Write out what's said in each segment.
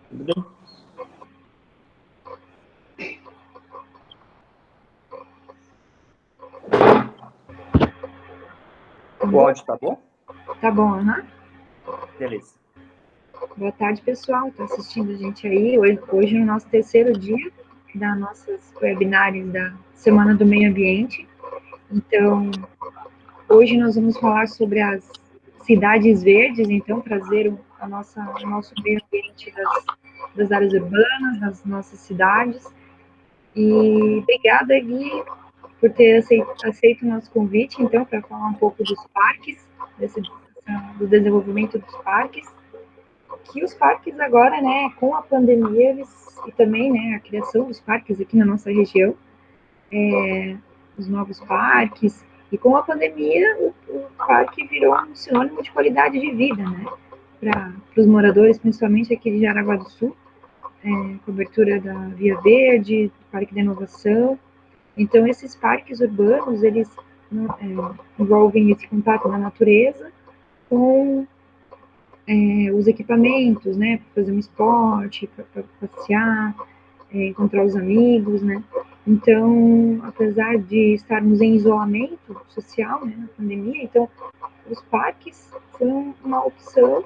Tudo bem? O áudio tá bom? Tá bom, aham. Beleza. Boa tarde, pessoal. Tá assistindo a gente aí. Hoje no nosso terceiro dia das nossas webinars da Semana do Meio Ambiente. Então, hoje nós vamos falar sobre as cidades verdes, então, trazer o nosso meio ambiente das áreas urbanas, das nossas cidades. E obrigada, Gui, por ter aceito o nosso convite, então, para falar um pouco dos parques, do desenvolvimento dos parques. Que os parques agora, né, com a pandemia, e também, né, a criação dos parques aqui na nossa região, os novos parques, e com a pandemia, o parque virou um sinônimo de qualidade de vida, né, para os moradores, principalmente aqui de Jaraguá do Sul, cobertura da Via Verde, Parque da Inovação. Então, esses parques urbanos, eles envolvem esse contato da natureza com os equipamentos, né, para fazer um esporte, para passear, encontrar os amigos, né. Então, apesar de estarmos em isolamento social, né, na pandemia, então os parques são uma opção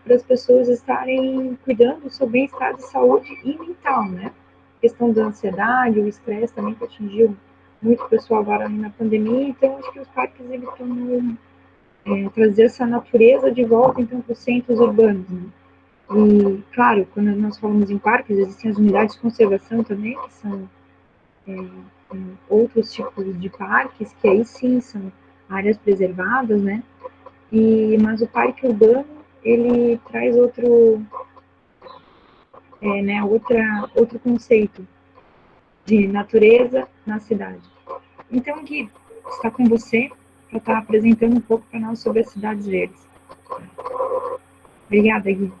para as pessoas estarem cuidando do seu bem-estar de saúde e mental, né. A questão da ansiedade, o estresse também que atingiu muito pessoal agora na pandemia, então acho que os parques eles estão trazer essa natureza de volta então para os centros urbanos, né? E, claro, quando nós falamos em parques, existem as unidades de conservação também, que são outros tipos de parques, que aí sim são áreas preservadas, né? Mas o parque urbano, ele traz outro conceito de natureza na cidade. Então, Gui, está com você para estar apresentando um pouco para nós sobre as cidades verdes. Obrigada, Gui.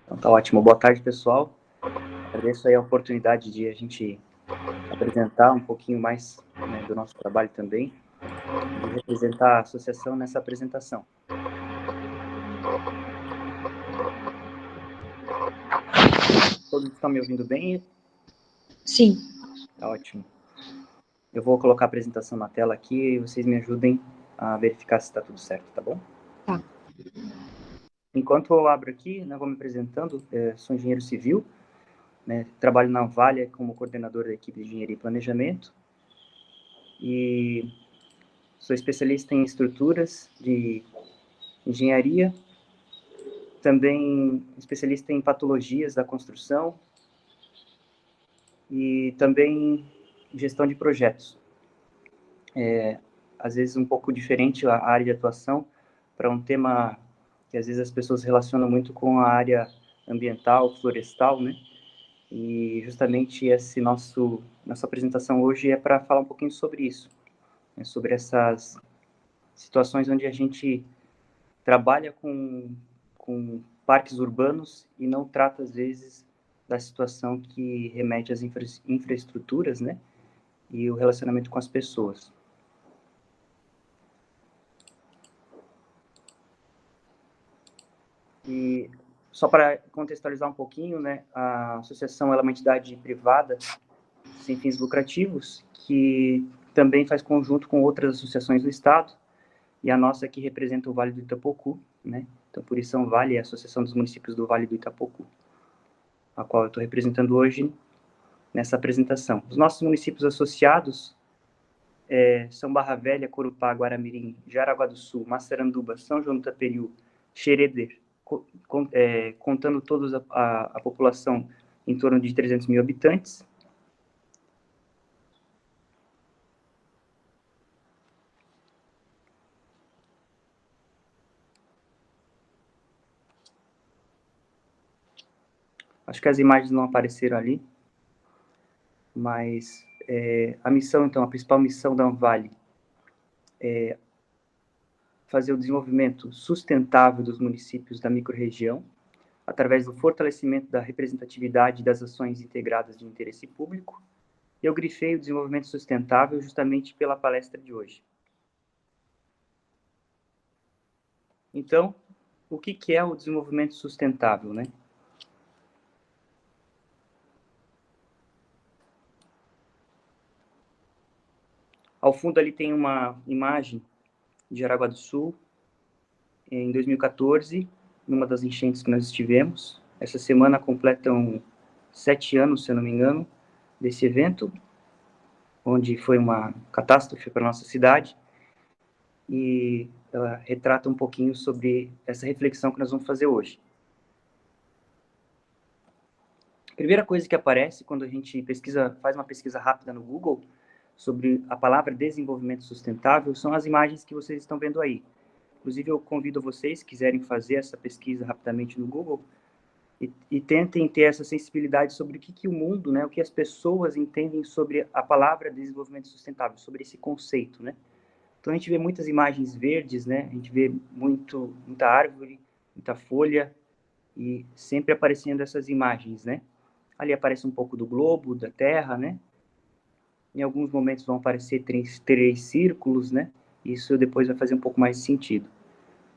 Então tá ótimo. Boa tarde, pessoal. Agradeço aí a oportunidade de a gente apresentar um pouquinho mais, né, do nosso trabalho também, de representar a associação nessa apresentação. Todos estão me ouvindo bem? Sim. Tá ótimo. Eu vou colocar a apresentação na tela aqui e vocês me ajudem a verificar se está tudo certo, tá bom? Tá. Enquanto eu abro aqui, né, vou me apresentando. Sou engenheiro civil, né, trabalho na Vale como coordenador da equipe de engenharia e planejamento e sou especialista em estruturas de engenharia, também especialista em patologias da construção e também gestão de projetos. Às vezes um pouco diferente a área de atuação para um tema que às vezes as pessoas relacionam muito com a área ambiental, florestal, né? E justamente nossa apresentação hoje é para falar um pouquinho sobre isso, né? Sobre essas situações onde a gente trabalha com parques urbanos e não trata, às vezes, da situação que remete às infraestruturas, né? E o relacionamento com as pessoas. E só para contextualizar um pouquinho, né? A associação ela é uma entidade privada sem fins lucrativos que também faz conjunto com outras associações do Estado, e a nossa aqui representa o Vale do Itapocu, né? Então, por isso, Vale é a Associação dos Municípios do Vale do Itapocu, a qual eu estou representando hoje nessa apresentação. Os nossos municípios associados são Barra Velha, Corupá, Guaramirim, Jaraguá do Sul, Massaranduba, São João do Itaperiú, Xereder, contando todos a população em torno de 300 mil habitantes. Acho que as imagens não apareceram ali, mas a missão, então, a principal missão da Anvale é fazer o desenvolvimento sustentável dos municípios da microrregião, através do fortalecimento da representatividade das ações integradas de interesse público. Eu grifei o desenvolvimento sustentável justamente pela palestra de hoje. Então, o que é o desenvolvimento sustentável, né? Ao fundo ali tem uma imagem de Jaraguá do Sul, em 2014, numa das enchentes que nós estivemos. Essa semana completam 7 anos, se eu não me engano, desse evento, onde foi uma catástrofe para a nossa cidade. E ela retrata um pouquinho sobre essa reflexão que nós vamos fazer hoje. A primeira coisa que aparece quando a gente faz uma pesquisa rápida no Google sobre a palavra desenvolvimento sustentável são as imagens que vocês estão vendo aí. Inclusive, eu convido vocês, se quiserem fazer essa pesquisa rapidamente no Google, e tentem ter essa sensibilidade sobre o que o mundo, né, o que as pessoas entendem sobre a palavra desenvolvimento sustentável, sobre esse conceito, né? Então, a gente vê muitas imagens verdes, né? A gente vê muita árvore, muita folha, e sempre aparecendo essas imagens, né? Ali aparece um pouco do globo, da Terra, né? Em alguns momentos vão aparecer três círculos, né? Isso depois vai fazer um pouco mais de sentido.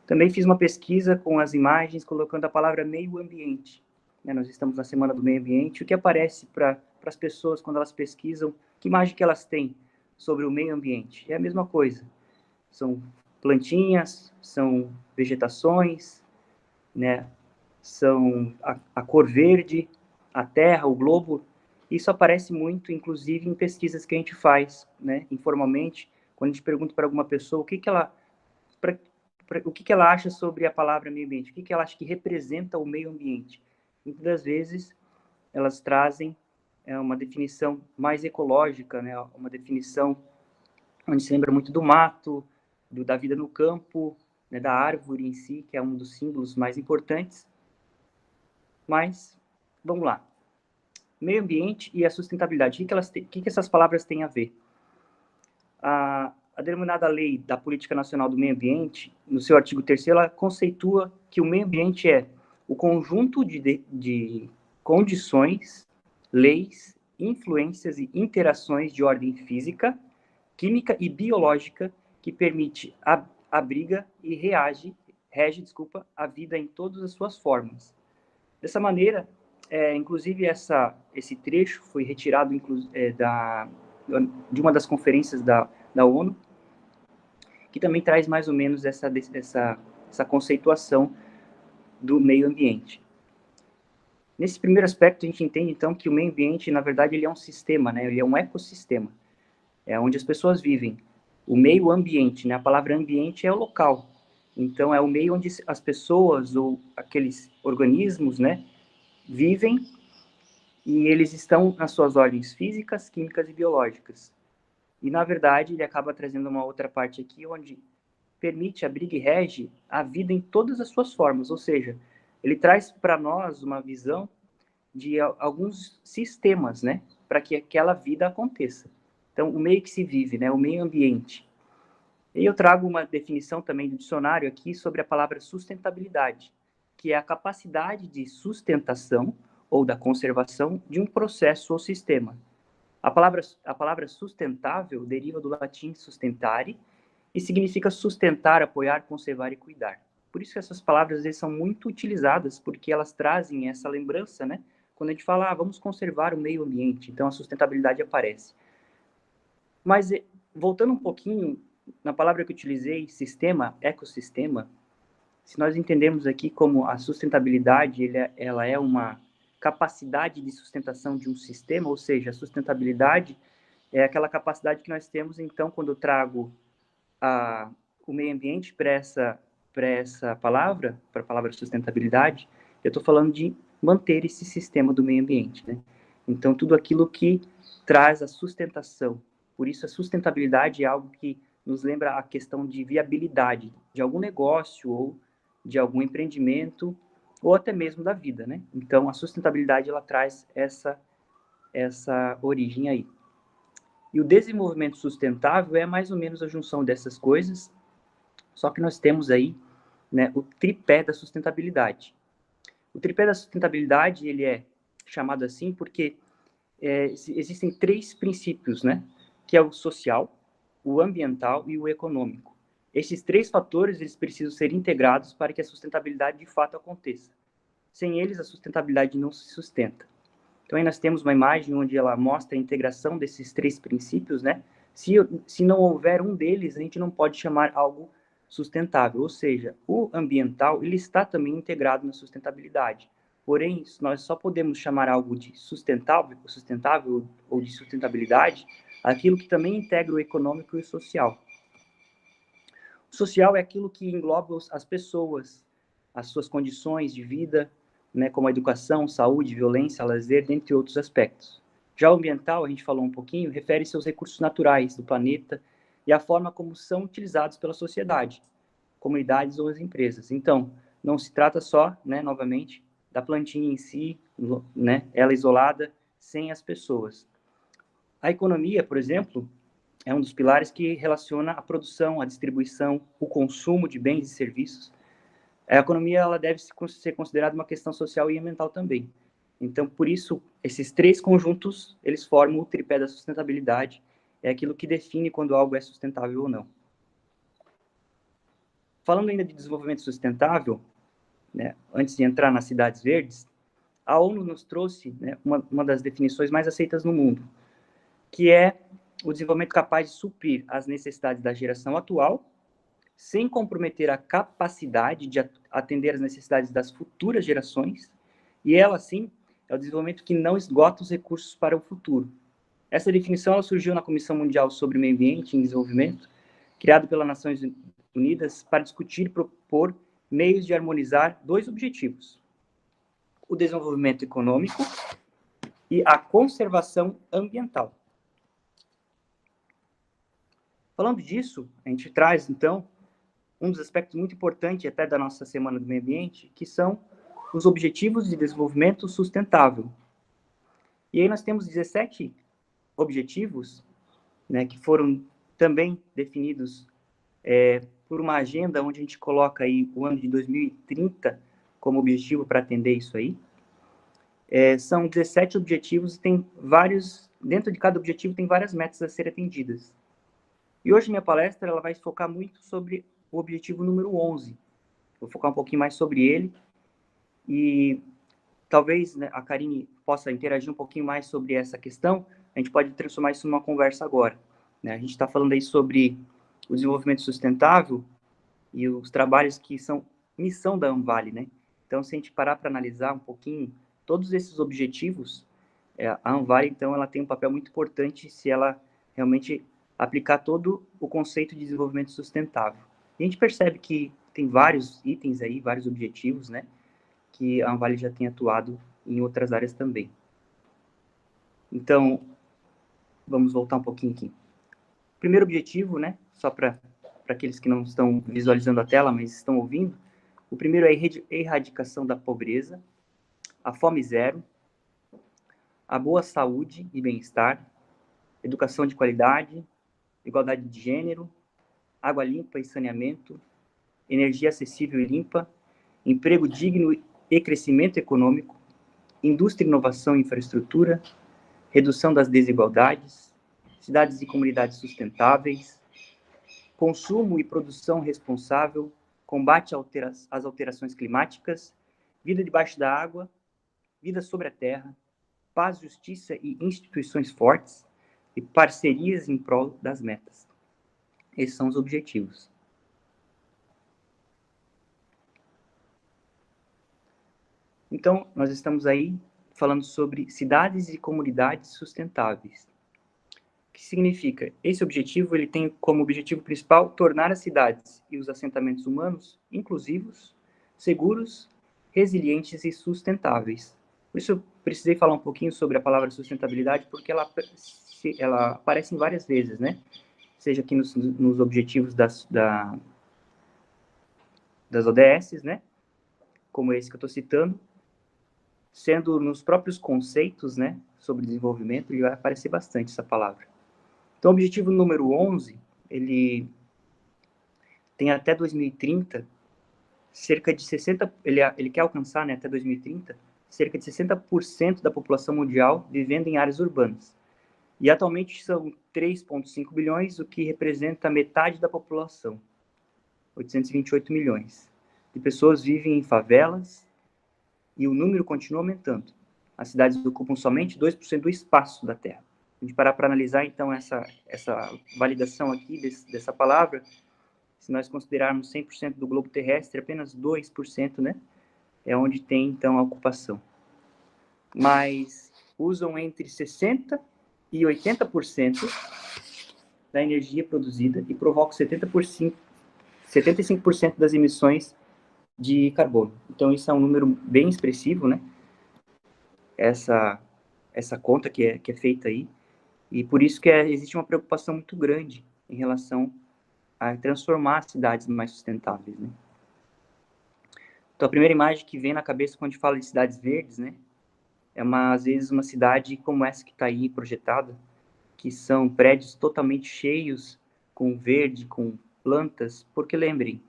Também fiz uma pesquisa com as imagens, colocando a palavra meio ambiente. Né? Nós estamos na Semana do Meio Ambiente. O que aparece para as pessoas quando elas pesquisam? Que imagem que elas têm sobre o meio ambiente? É a mesma coisa. São plantinhas, são vegetações, né? São a cor verde, a terra, o globo. Isso aparece muito, inclusive, em pesquisas que a gente faz, né? Informalmente, quando a gente pergunta para alguma pessoa o que ela acha sobre a palavra meio ambiente, o que ela acha que representa o meio ambiente. Muitas das vezes, elas trazem uma definição mais ecológica, né? Uma definição onde se lembra muito do mato, da vida no campo, né? Da árvore em si, que é um dos símbolos mais importantes. Mas, vamos lá. Meio ambiente e a sustentabilidade. O que essas palavras têm a ver? A denominada Lei da Política Nacional do Meio Ambiente, no seu artigo 3º, ela conceitua que o meio ambiente é o conjunto de condições, leis, influências e interações de ordem física, química e biológica que permite, abriga e rege a vida em todas as suas formas. Dessa maneira, inclusive esse trecho foi retirado de uma das conferências da ONU, que também traz mais ou menos essa conceituação do meio ambiente. Nesse primeiro aspecto, a gente entende, então, que o meio ambiente, na verdade, ele é um sistema, né? Ele é um ecossistema, onde as pessoas vivem. O meio ambiente, né? A palavra ambiente é o local. Então, é o meio onde as pessoas ou aqueles organismos, né, vivem, e eles estão nas suas ordens físicas, químicas e biológicas. E, na verdade, ele acaba trazendo uma outra parte aqui, onde permite, abriga e rege a vida em todas as suas formas, ou seja, ele traz para nós uma visão de alguns sistemas, né, para que aquela vida aconteça. Então, o meio que se vive, né, o meio ambiente. E eu trago uma definição também do dicionário aqui sobre a palavra sustentabilidade, que é a capacidade de sustentação ou da conservação de um processo ou sistema. A palavra sustentável deriva do latim sustentare e significa sustentar, apoiar, conservar e cuidar. Por isso que essas palavras às vezes, são muito utilizadas, porque elas trazem essa lembrança, né? Quando a gente fala, vamos conservar o meio ambiente, então a sustentabilidade aparece. Mas, voltando um pouquinho, na palavra que eu utilizei, sistema, ecossistema, se nós entendemos aqui como a sustentabilidade, ela é uma capacidade de sustentação de um sistema, ou seja, a sustentabilidade é aquela capacidade que nós temos, então, quando eu trago o meio ambiente para essa palavra, para a palavra sustentabilidade, eu estou falando de manter esse sistema do meio ambiente, né? Então, tudo aquilo que traz a sustentação. Por isso, a sustentabilidade é algo que nos lembra a questão de viabilidade de algum negócio ou de algum empreendimento ou até mesmo da vida, né? Então, a sustentabilidade, ela traz essa origem aí. E o desenvolvimento sustentável é mais ou menos a junção dessas coisas, só que nós temos aí, né, o tripé da sustentabilidade. O tripé da sustentabilidade, ele é chamado assim porque existem 3 princípios, né, que é o social, o ambiental e o econômico. Esses três fatores, eles precisam ser integrados para que a sustentabilidade de fato aconteça. Sem eles, a sustentabilidade não se sustenta. Então, aí nós temos uma imagem onde ela mostra a integração desses três princípios, né? Se não houver um deles, a gente não pode chamar algo sustentável. Ou seja, o ambiental, ele está também integrado na sustentabilidade. Porém, nós só podemos chamar algo de sustentável ou de sustentabilidade aquilo que também integra o econômico e o social. O social é aquilo que engloba as pessoas, as suas condições de vida, né, como a educação, saúde, violência, lazer, dentre outros aspectos. Já o ambiental, a gente falou um pouquinho, refere-se aos recursos naturais do planeta e a forma como são utilizados pela sociedade, comunidades ou as empresas. Então, não se trata só, né, novamente, da plantinha em si, né, ela isolada, sem as pessoas. A economia, por exemplo, é um dos pilares que relaciona a produção, a distribuição, o consumo de bens e serviços. A economia ela deve ser considerada uma questão social e ambiental também. Então, por isso, esses três conjuntos, eles formam o tripé da sustentabilidade. É aquilo que define quando algo é sustentável ou não. Falando ainda de desenvolvimento sustentável, né, antes de entrar nas cidades verdes, a ONU nos trouxe, né, uma das definições mais aceitas no mundo, que é o desenvolvimento capaz de suprir as necessidades da geração atual, sem comprometer a capacidade de atender às necessidades das futuras gerações, e ela, sim, é o desenvolvimento que não esgota os recursos para o futuro. Essa definição ela surgiu na Comissão Mundial sobre Meio Ambiente e Desenvolvimento, criada pelas Nações Unidas para discutir e propor meios de harmonizar dois objetivos: o desenvolvimento econômico e a conservação ambiental. Falando disso, a gente traz, então, um dos aspectos muito importantes até da nossa Semana do Meio Ambiente, que são os Objetivos de Desenvolvimento Sustentável. E aí nós temos 17 objetivos, né, que foram também definidos por uma agenda onde a gente coloca aí o ano de 2030 como objetivo para atender isso aí. São 17 objetivos e tem vários, dentro de cada objetivo tem várias metas a serem atendidas. E hoje minha palestra ela vai focar muito sobre o objetivo número 11. Vou focar um pouquinho mais sobre ele e talvez, né, a Karine possa interagir um pouquinho mais sobre essa questão. A gente pode transformar isso numa conversa agora, né? A gente está falando aí sobre o desenvolvimento sustentável e os trabalhos que são missão da Anvale, né? Então, se a gente parar para analisar um pouquinho todos esses objetivos, a Anvale, então, ela tem um papel muito importante se ela realmente aplicar todo o conceito de desenvolvimento sustentável. E a gente percebe que tem vários itens aí, vários objetivos, né, que a Anvale já tem atuado em outras áreas também. Então, vamos voltar um pouquinho aqui. Primeiro objetivo, né, só para aqueles que não estão visualizando a tela, mas estão ouvindo, o primeiro é a erradicação da pobreza, a fome zero, a boa saúde e bem-estar, educação de qualidade, igualdade de gênero, água limpa e saneamento, energia acessível e limpa, emprego digno e crescimento econômico, indústria, inovação e infraestrutura, redução das desigualdades, cidades e comunidades sustentáveis, consumo e produção responsável, combate às alterações climáticas, vida debaixo da água, vida sobre a terra, paz, justiça e instituições fortes, e parcerias em prol das metas. Esses são os objetivos. Então, nós estamos aí falando sobre cidades e comunidades sustentáveis. O que significa? Esse objetivo ele tem como objetivo principal tornar as cidades e os assentamentos humanos inclusivos, seguros, resilientes e sustentáveis. Por isso eu precisei falar um pouquinho sobre a palavra sustentabilidade, porque ela aparece várias vezes, né? Seja aqui nos objetivos das ODS, né? Como esse que eu estou citando, sendo nos próprios conceitos, né, sobre desenvolvimento, ele vai aparecer bastante essa palavra. Então, o objetivo número 11, ele tem até 2030, cerca de 60%, ele quer alcançar, né, até 2030, cerca de 60% da população mundial vivendo em áreas urbanas. E atualmente são 3,5 bilhões, o que representa metade da população. 828 milhões. De pessoas vivem em favelas e o número continua aumentando. As cidades ocupam somente 2% do espaço da Terra. A gente parar para analisar, então, essa validação aqui dessa palavra, se nós considerarmos 100% do globo terrestre, apenas 2%, né, é onde tem, então, a ocupação. Mas usam entre 60% e 80% da energia produzida e provocam 75% das emissões de carbono. Então, isso é um número bem expressivo, né? Essa conta que é feita aí. E por isso que existe uma preocupação muito grande em relação a transformar as cidades mais sustentáveis, né? Então, a primeira imagem que vem na cabeça quando a gente fala de cidades verdes, né? É, às vezes, uma cidade como essa que está aí projetada, que são prédios totalmente cheios com verde, com plantas, porque lembrem,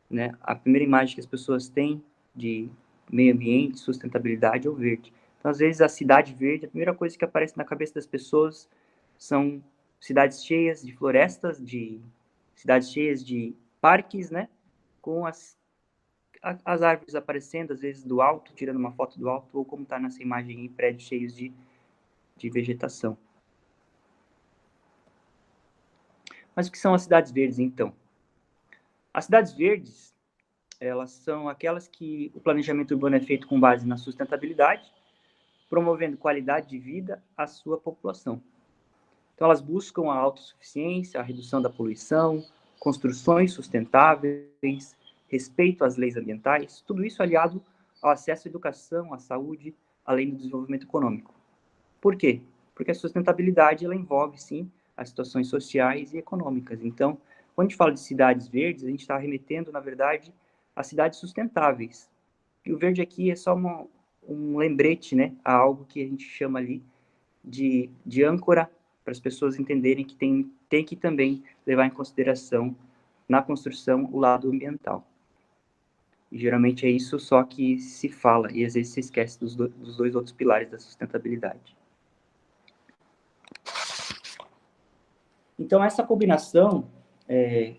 né, a primeira imagem que as pessoas têm de meio ambiente, sustentabilidade é o verde. Então, às vezes, a cidade verde, a primeira coisa que aparece na cabeça das pessoas são cidades cheias de florestas, cidades cheias de parques, né, com as árvores aparecendo, às vezes, do alto, tirando uma foto do alto, ou como está nessa imagem aí, prédios cheios de vegetação. Mas o que são as cidades verdes, então? As cidades verdes, elas são aquelas que o planejamento urbano é feito com base na sustentabilidade, promovendo qualidade de vida à sua população. Então, elas buscam a autossuficiência, a redução da poluição, construções sustentáveis, respeito às leis ambientais, tudo isso aliado ao acesso à educação, à saúde, além do desenvolvimento econômico. Por quê? Porque a sustentabilidade, ela envolve, sim, as situações sociais e econômicas. Então, quando a gente fala de cidades verdes, a gente está remetendo, na verdade, a cidades sustentáveis. E o verde aqui é só um lembrete, né, a algo que a gente chama ali de âncora, para as pessoas entenderem que tem que também levar em consideração, na construção, o lado ambiental. E geralmente é isso só que se fala, e às vezes se esquece dos dois outros pilares da sustentabilidade. Então, essa combinação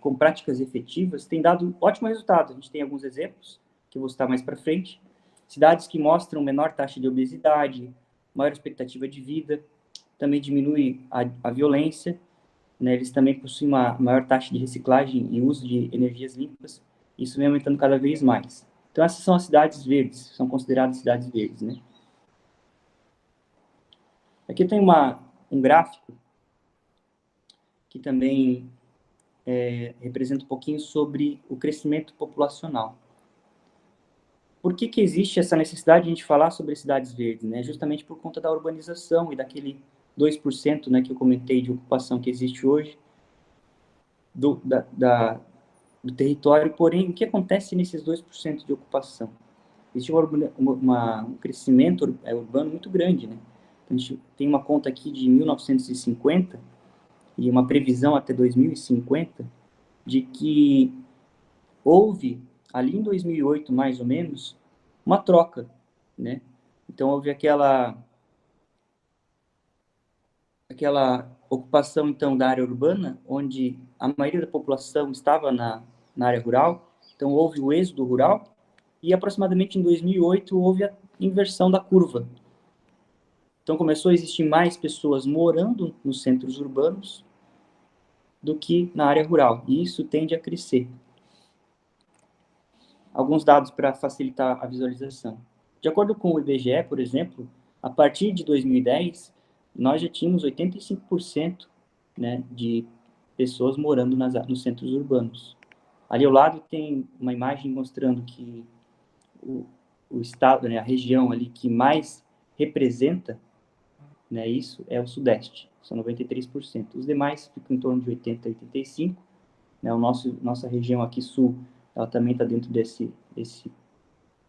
com práticas efetivas tem dado ótimo resultado. A gente tem alguns exemplos, que eu vou citar mais para frente. Cidades que mostram menor taxa de obesidade, maior expectativa de vida, também diminui a violência, né? Eles também possuem uma maior taxa de reciclagem e uso de energias limpas, isso vem aumentando cada vez mais. Então, essas são as cidades verdes, são consideradas cidades verdes, né? Aqui tem um gráfico que também representa um pouquinho sobre o crescimento populacional. Por que existe essa necessidade de a gente falar sobre cidades verdes, né? Justamente por conta da urbanização e daquele 2%, né, que eu comentei de ocupação que existe hoje do território. Porém, o que acontece nesses 2% de ocupação? Existe um crescimento urbano muito grande, né? Então, a gente tem uma conta aqui de 1950 e uma previsão até 2050 de que houve, ali em 2008, mais ou menos, uma troca, né? Então, houve aquela ocupação, então, da área urbana, onde a maioria da população estava na área rural. Então, houve o êxodo rural e, aproximadamente em 2008, houve a inversão da curva. Então, começou a existir mais pessoas morando nos centros urbanos do que na área rural, e isso tende a crescer. Alguns dados para facilitar a visualização. De acordo com o IBGE, por exemplo, a partir de 2010, nós já tínhamos 85%, né, de pessoas morando nos centros urbanos. Ali ao lado tem uma imagem mostrando que o estado, né, a região ali que mais representa, né, isso é o Sudeste, são 93%. Os demais ficam em torno de 80% a 85%. Né, nossa região aqui sul, ela também está dentro desse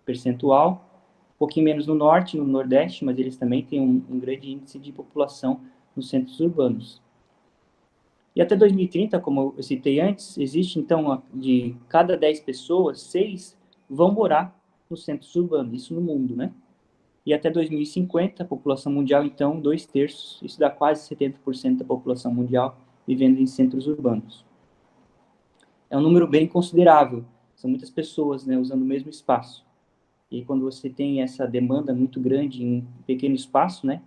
percentual. Um pouquinho menos no norte, no nordeste, mas eles também têm um grande índice de população nos centros urbanos. E até 2030, como eu citei antes, existe, então, de cada 10 pessoas, 6 vão morar nos centros urbanos, isso no mundo, né? E até 2050, a população mundial, então, 2/3, isso dá quase 70% da população mundial vivendo em centros urbanos. é um número bem considerável. São muitas pessoas, né, usando o mesmo espaço. E quando você tem essa demanda muito grande em um pequeno espaço, né,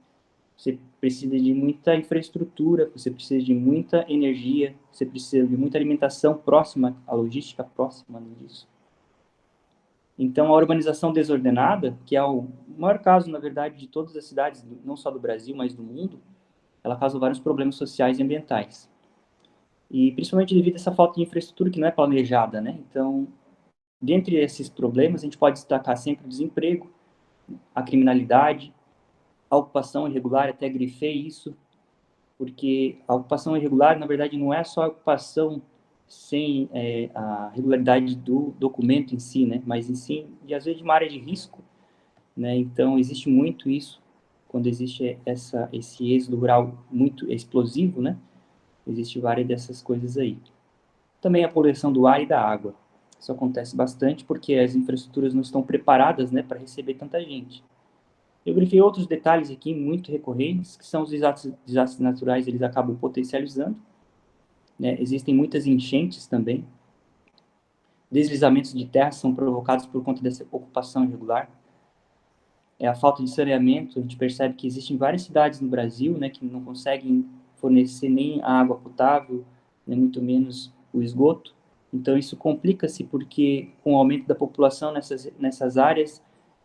você precisa de muita infraestrutura, você precisa de muita energia, você precisa de muita alimentação próxima, a logística próxima disso. Então, a urbanização desordenada, que é o maior caso, na verdade, de todas as cidades, não só do Brasil, mas do mundo, ela causa vários problemas sociais e ambientais. E principalmente devido a essa falta de infraestrutura que não é planejada, né? Então, dentre esses problemas, a gente pode destacar sempre o desemprego, a criminalidade, a ocupação irregular, até grifei isso, porque a ocupação irregular, na verdade, não é só a ocupação sem a regularidade do documento em si, né? Mas em si, e às vezes de uma área de risco, né? Então, existe muito isso, quando existe esse êxodo rural muito explosivo, né? Existe várias dessas coisas aí. Também a poluição do ar e da água. Isso acontece bastante porque as infraestruturas não estão preparadas, né, para receber tanta gente. Eu grifei outros detalhes aqui muito recorrentes, que são os desastres naturais, eles acabam potencializando, né? Existem muitas enchentes também. Deslizamentos de terra são provocados por conta dessa ocupação irregular. A falta de saneamento, a gente percebe que existem várias cidades no Brasil, né, que não conseguem fornecer nem a água potável, nem muito menos o esgoto. Então, isso complica-se porque, com o aumento da população nessas áreas,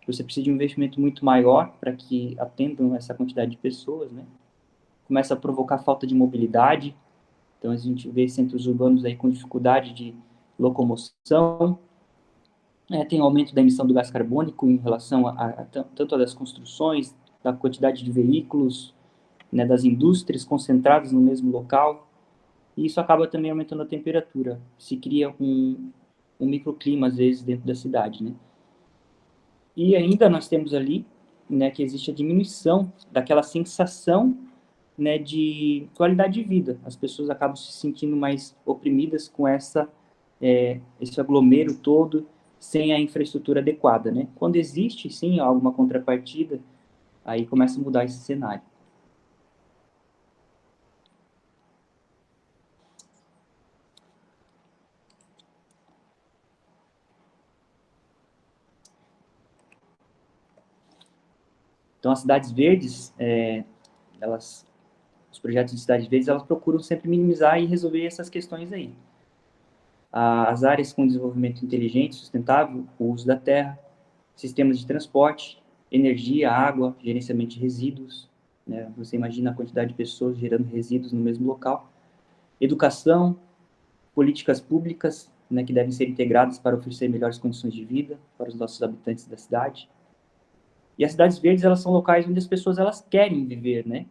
você precisa de um investimento muito maior para que atendam essa quantidade de pessoas, né? Começa a provocar falta de mobilidade. Então, a gente vê centros urbanos aí com dificuldade de locomoção. Tem o aumento da emissão do gás carbônico em relação tanto das construções, da quantidade de veículos, né, das indústrias concentradas no mesmo local. E isso acaba também aumentando a temperatura. Se cria um microclima, às vezes, dentro da cidade, né? E ainda nós temos ali, né, que existe a diminuição daquela sensação, né, de qualidade de vida. As pessoas acabam se sentindo mais oprimidas com esse aglomero todo, sem a infraestrutura adequada, né? Quando existe, sim, alguma contrapartida, aí começa a mudar esse cenário. Então, as cidades verdes, os projetos de cidades verdes, elas procuram sempre minimizar e resolver essas questões aí. As áreas com desenvolvimento inteligente, sustentável, o uso da terra, sistemas de transporte, energia, água, gerenciamento de resíduos, né? Você imagina a quantidade de pessoas gerando resíduos no mesmo local. Educação, políticas públicas, né, que devem ser integradas para oferecer melhores condições de vida para os nossos habitantes da cidade. E as cidades verdes, elas são locais onde as pessoas elas querem viver, né?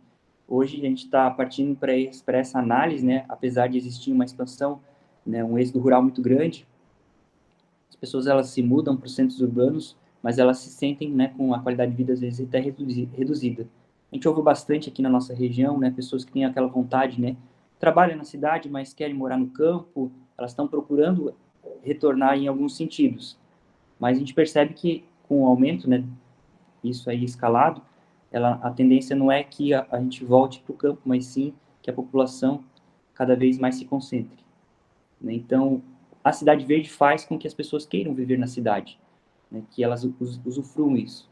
Hoje a gente está partindo para essa análise, né? Apesar de existir uma expansão, né, um êxodo rural muito grande, as pessoas elas se mudam para os centros urbanos, mas elas se sentem, né, com a qualidade de vida às vezes até reduzida. A gente ouve bastante aqui na nossa região, né, pessoas que têm aquela vontade, né, trabalham na cidade, mas querem morar no campo, elas estão procurando retornar em alguns sentidos. Mas a gente percebe que com o aumento, né, isso aí escalado, a tendência não é que a gente volte para o campo, mas sim que a população cada vez mais se concentre, né? Então, a cidade verde faz com que as pessoas queiram viver na cidade, né, que elas usufruam isso.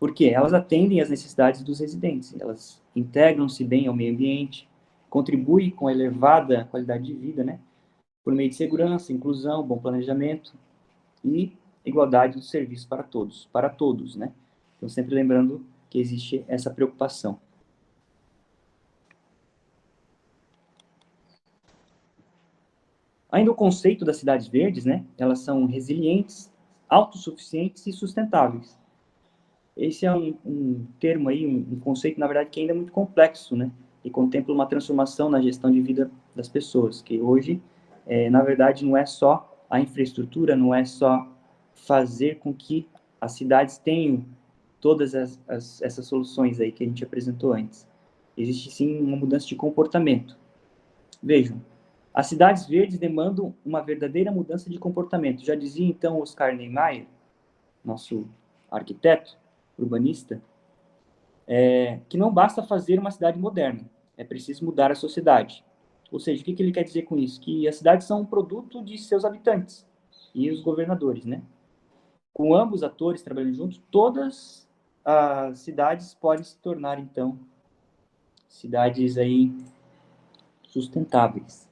Por quê? Elas atendem às necessidades dos residentes, elas integram-se bem ao meio ambiente, contribuem com a elevada qualidade de vida, né, por meio de segurança, inclusão, bom planejamento e igualdade do serviço para todos, né? Então, sempre lembrando que existe essa preocupação. Ainda o conceito das cidades verdes, né? Elas são resilientes, autossuficientes e sustentáveis. Esse é um termo aí, um conceito, na verdade, que ainda é muito complexo, né? E contempla uma transformação na gestão de vida das pessoas, que hoje, na verdade, não é só a infraestrutura, não é só fazer com que as cidades tenham todas essas soluções aí que a gente apresentou antes. Existe, sim, uma mudança de comportamento. Vejam, as cidades verdes demandam uma verdadeira mudança de comportamento. Já dizia, então, Oscar Niemeyer, nosso arquiteto, urbanista, que não basta fazer uma cidade moderna, é preciso mudar a sociedade. Ou seja, o que ele quer dizer com isso? Que as cidades são um produto de seus habitantes e os governadores, né? Com ambos atores trabalhando juntos, todas as cidades podem se tornar, então, cidades aí sustentáveis.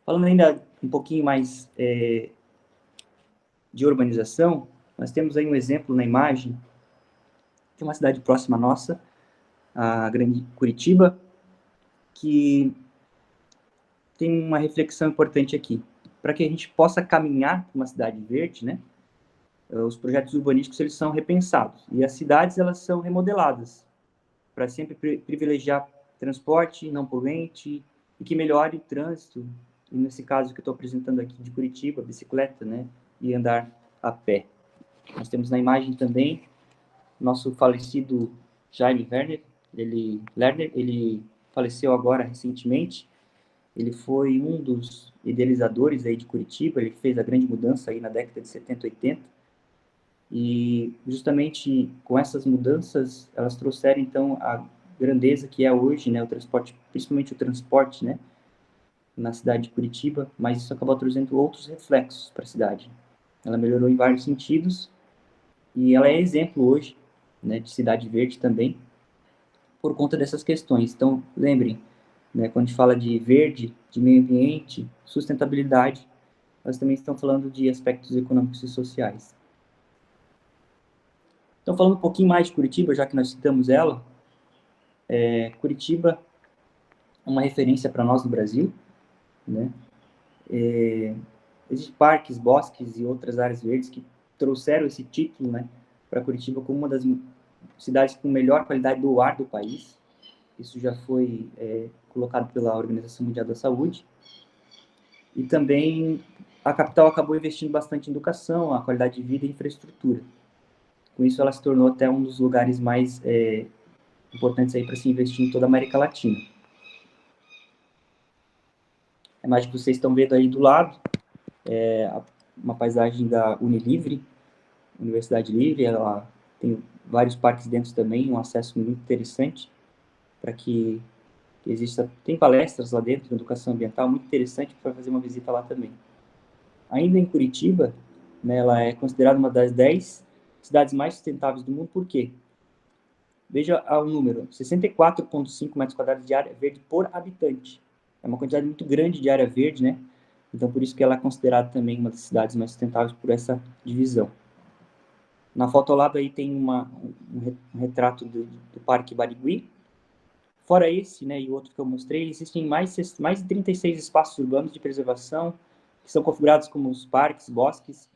Falando ainda um pouquinho mais de urbanização, nós temos aí um exemplo na imagem de uma cidade próxima à nossa, a Grande Curitiba, que tem uma reflexão importante aqui. Para que a gente possa caminhar para uma cidade verde, né, os projetos urbanísticos eles são repensados e as cidades elas são remodeladas para sempre privilegiar transporte não poluente e que melhore o trânsito. E nesse caso que eu estou apresentando aqui de Curitiba, bicicleta, né, e andar a pé. Nós temos na imagem também nosso falecido Jaime Lerner, ele faleceu agora recentemente. Ele foi um dos idealizadores aí de Curitiba, ele fez a grande mudança aí na década de 70, 80. E justamente com essas mudanças, elas trouxeram então a grandeza que é hoje, né, o transporte, principalmente o transporte, né, na cidade de Curitiba, mas isso acabou trazendo outros reflexos para a cidade. Ela melhorou em vários sentidos e ela é exemplo hoje, né, de cidade verde também, por conta dessas questões. Então, lembrem, né, quando a gente fala de verde, de meio ambiente, sustentabilidade, nós também estamos falando de aspectos econômicos e sociais. Então, falando um pouquinho mais de Curitiba, já que nós citamos ela, Curitiba é uma referência para nós no Brasil, né? Existem parques, bosques e outras áreas verdes que trouxeram esse título, né, para Curitiba como uma das cidades com melhor qualidade do ar do país. Isso já foi colocado pela Organização Mundial da Saúde. E também a capital acabou investindo bastante em educação, a qualidade de vida e infraestrutura. Com isso, ela se tornou até um dos lugares mais importantes aí para se investir em toda a América Latina. A imagem que vocês estão vendo aí do lado é uma paisagem da Unilivre, Universidade Livre. Ela tem vários parques dentro também, um acesso muito interessante para que exista. Tem palestras lá dentro de educação ambiental, muito interessante para fazer uma visita lá também. Ainda em Curitiba, né, ela é considerada uma das 10 cidades mais sustentáveis do mundo. Por quê? Veja o número, 64,5 metros quadrados de área verde por habitante. É uma quantidade muito grande de área verde, né? Então, por isso que ela é considerada também uma das cidades mais sustentáveis por essa divisão. Na foto ao lado aí tem um retrato do Parque Barigui. Fora esse, né, e o outro que eu mostrei, existem mais de 36 espaços urbanos de preservação, que são configurados como os parques, bosques,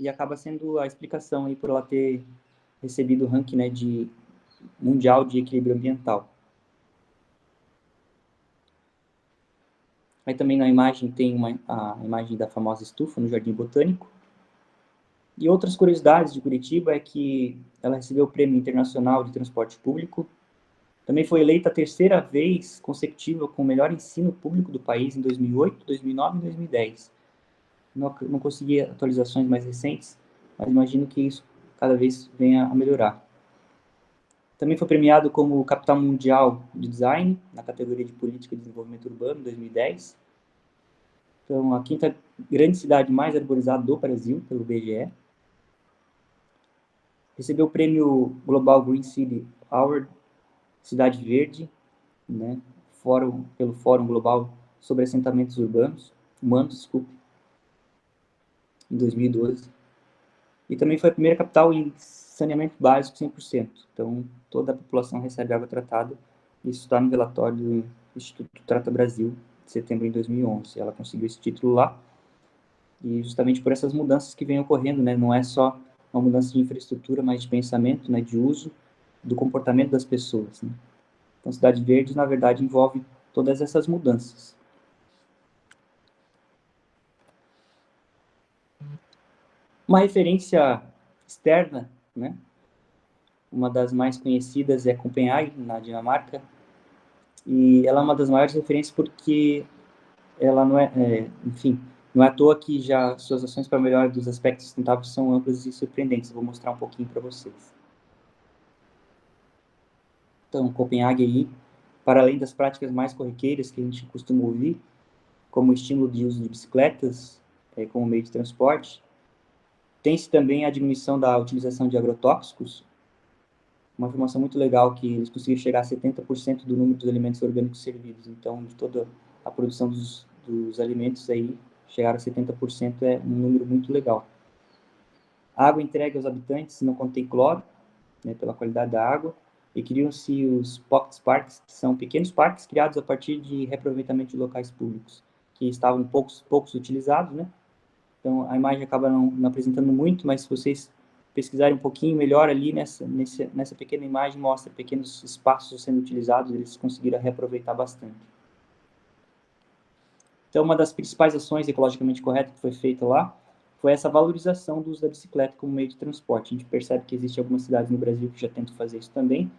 e acaba sendo a explicação aí por ela ter recebido o ranking, né, mundial de equilíbrio ambiental. Aí também na imagem tem a imagem da famosa estufa no Jardim Botânico. E outras curiosidades de Curitiba é que ela recebeu o Prêmio Internacional de Transporte Público. Também foi eleita a terceira vez consecutiva com o melhor ensino público do país em 2008, 2009 e 2010. Não consegui atualizações mais recentes, mas imagino que isso cada vez venha a melhorar. Também foi premiado como Capital Mundial de Design, na categoria de Política e Desenvolvimento Urbano, em 2010. Então, a quinta grande cidade mais arborizada do Brasil, pelo IBGE. Recebeu o prêmio Global Green City Award, Cidade Verde, né, pelo Fórum Global sobre Assentamentos Humanos, em 2012. E também foi a primeira capital em saneamento básico 100%. Então, toda a população recebe água tratada. Isso está no relatório do Instituto Trata Brasil, de setembro de 2011. Ela conseguiu esse título lá. E justamente por essas mudanças que vêm ocorrendo, né? Não é só uma mudança de infraestrutura, mas de pensamento, né? De uso, do comportamento das pessoas, né? Então, Cidade Verde, na verdade, envolve todas essas mudanças. Uma referência externa, né? Uma das mais conhecidas é Copenhague, na Dinamarca, e ela é uma das maiores referências porque ela não enfim, não é à toa que já suas ações para melhora dos aspectos sustentáveis são amplas e surpreendentes. Eu vou mostrar um pouquinho para vocês. Então, Copenhague aí para além das práticas mais corriqueiras que a gente costuma ouvir, como o estímulo de uso de bicicletas como meio de transporte, tem-se também a diminuição da utilização de agrotóxicos, uma informação muito legal que eles conseguiram chegar a 70% do número dos alimentos orgânicos servidos. Então, de toda a produção dos alimentos aí, chegar a 70% é um número muito legal. A água entregue aos habitantes não contém cloro, né, pela qualidade da água, e criam-se os pocket parks, que são pequenos parques criados a partir de reaproveitamento de locais públicos, que estavam poucos utilizados, né? Então, a imagem acaba não apresentando muito, mas se vocês pesquisarem um pouquinho melhor ali, nessa pequena imagem, mostra pequenos espaços sendo utilizados, eles conseguiram reaproveitar bastante. Então, uma das principais ações ecologicamente corretas que foi feita lá foi essa valorização do uso da bicicleta como meio de transporte. A gente percebe que existem algumas cidades no Brasil que já tentam fazer isso também.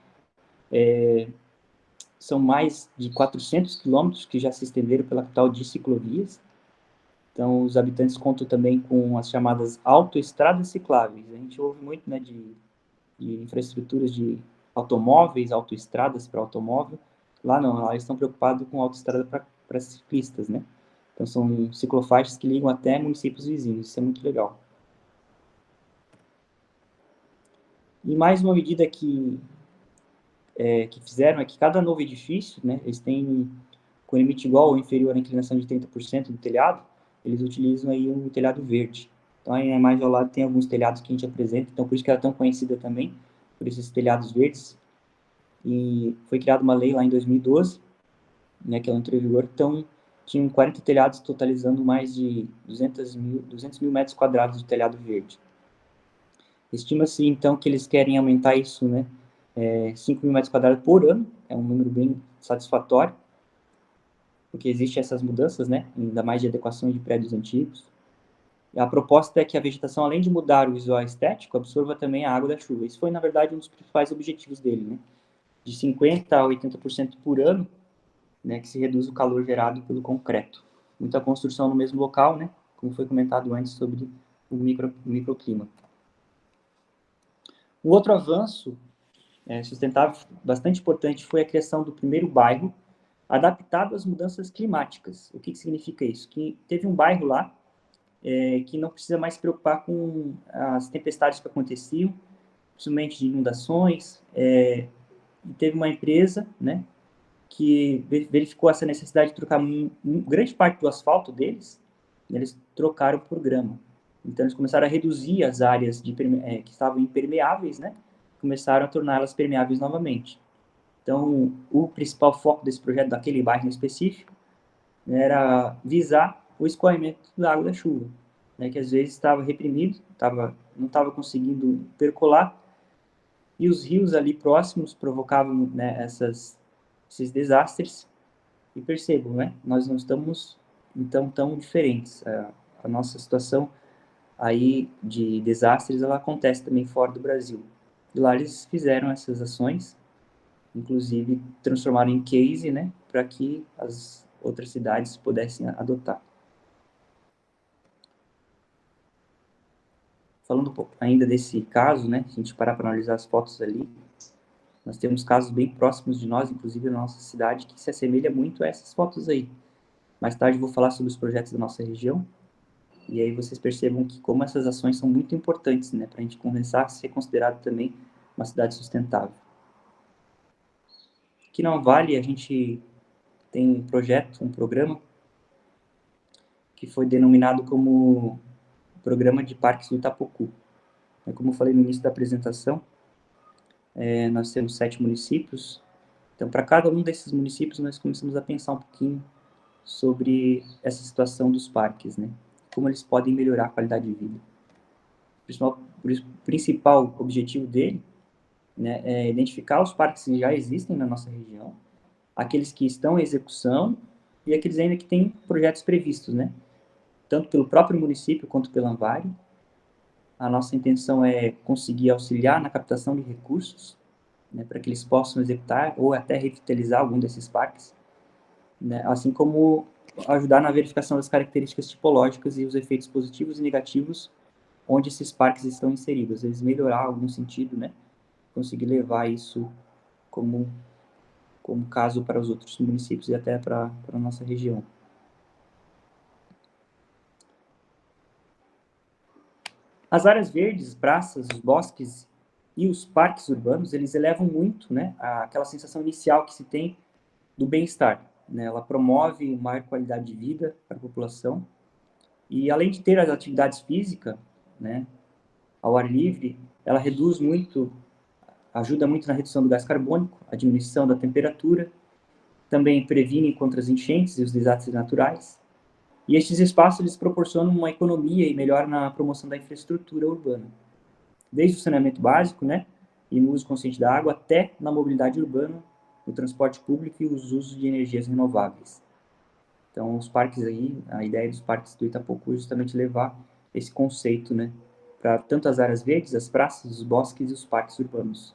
São mais de 400 quilômetros que já se estenderam pela capital de ciclovias. Então, os habitantes contam também com as chamadas autoestradas cicláveis. A gente ouve muito, né, de infraestruturas de automóveis, autoestradas para automóvel. Lá não, lá eles estão preocupados com autoestrada para ciclistas, né? Então, são ciclofaixas que ligam até municípios vizinhos. Isso é muito legal. E mais uma medida que fizeram é que cada novo edifício, né, eles têm com limite igual ou inferior à inclinação de 30% do telhado, eles utilizam aí um telhado verde. Então, aí na imagem ao lado tem alguns telhados que a gente apresenta, então por isso que ela é tão conhecida também, por esses telhados verdes. E foi criada uma lei lá em 2012, né, que ela entrou em vigor, então tinham 40 telhados totalizando mais de 200 mil metros quadrados de telhado verde. Estima-se, então, que eles querem aumentar isso, né, 5 mil metros quadrados por ano, é um número bem satisfatório, porque existem essas mudanças, né, ainda mais de adequações de prédios antigos. A proposta é que a vegetação, além de mudar o visual estético, absorva também a água da chuva. Isso foi, na verdade, um dos principais objetivos dele, né, de 50% a 80% por ano, né, que se reduz o calor gerado pelo concreto. Muita construção no mesmo local, né, como foi comentado antes sobre o microclima. Um outro avanço sustentável bastante importante foi a criação do primeiro bairro adaptado às mudanças climáticas. O que significa isso? Que teve um bairro lá que não precisa mais se preocupar com as tempestades que aconteciam, principalmente de inundações. E teve uma empresa, né, que verificou essa necessidade de trocar grande parte do asfalto deles, eles trocaram por grama. Então, eles começaram a reduzir as áreas que estavam impermeáveis, né? Começaram a torná-las permeáveis novamente. Então, o principal foco desse projeto, daquele bairro em específico, era visar o escoamento da água da chuva, né? Que às vezes estava reprimido, não estava conseguindo percolar, e os rios ali próximos provocavam, né, esses desastres. E percebam, né? Nós não estamos então tão diferentes. A nossa situação aí de desastres, ela acontece também fora do Brasil. E lá eles fizeram essas ações, inclusive transformaram em case, né, para que as outras cidades pudessem adotar. Falando um pouco ainda desse caso, né, se a gente parar para analisar as fotos ali, nós temos casos bem próximos de nós, inclusive na nossa cidade, que se assemelha muito a essas fotos aí. Mais tarde eu vou falar sobre os projetos da nossa região, e aí vocês percebam que como essas ações são muito importantes, né, para a gente começar a ser considerado também uma cidade sustentável. Aqui na Vale a gente tem um projeto, um programa, que foi denominado como Programa de Parques do Itapocu. Como eu falei no início da apresentação, nós temos 7 municípios, então para cada um desses municípios nós começamos a pensar um pouquinho sobre essa situação dos parques, né? Como eles podem melhorar a qualidade de vida. O principal objetivo dele, né, é identificar os parques que já existem na nossa região, aqueles que estão em execução e aqueles ainda que têm projetos previstos, né? Tanto pelo próprio município quanto pela Anvari. A nossa intenção é conseguir auxiliar na captação de recursos, né, para que eles possam executar ou até revitalizar algum desses parques, né, assim como ajudar na verificação das características tipológicas e os efeitos positivos e negativos onde esses parques estão inseridos, eles melhorar algum sentido, né, conseguir levar isso como como caso para os outros municípios e até para a nossa região. As áreas verdes, praças, os bosques e os parques urbanos, eles elevam muito, né, aquela sensação inicial que se tem do bem-estar, né? Ela promove maior qualidade de vida para a população e, além de ter as atividades físicas, né, ao ar livre, ela reduz muito, ajuda muito na redução do gás carbônico, a diminuição da temperatura, também previne contra as enchentes e os desastres naturais. E estes espaços eles proporcionam uma economia e melhora na promoção da infraestrutura urbana, desde o saneamento básico, né, e no uso consciente da água, até na mobilidade urbana, no transporte público e os usos de energias renováveis. Então, os parques aí, a ideia dos parques do Itapocu é justamente levar esse conceito, né, para tanto as áreas verdes, as praças, os bosques e os parques urbanos.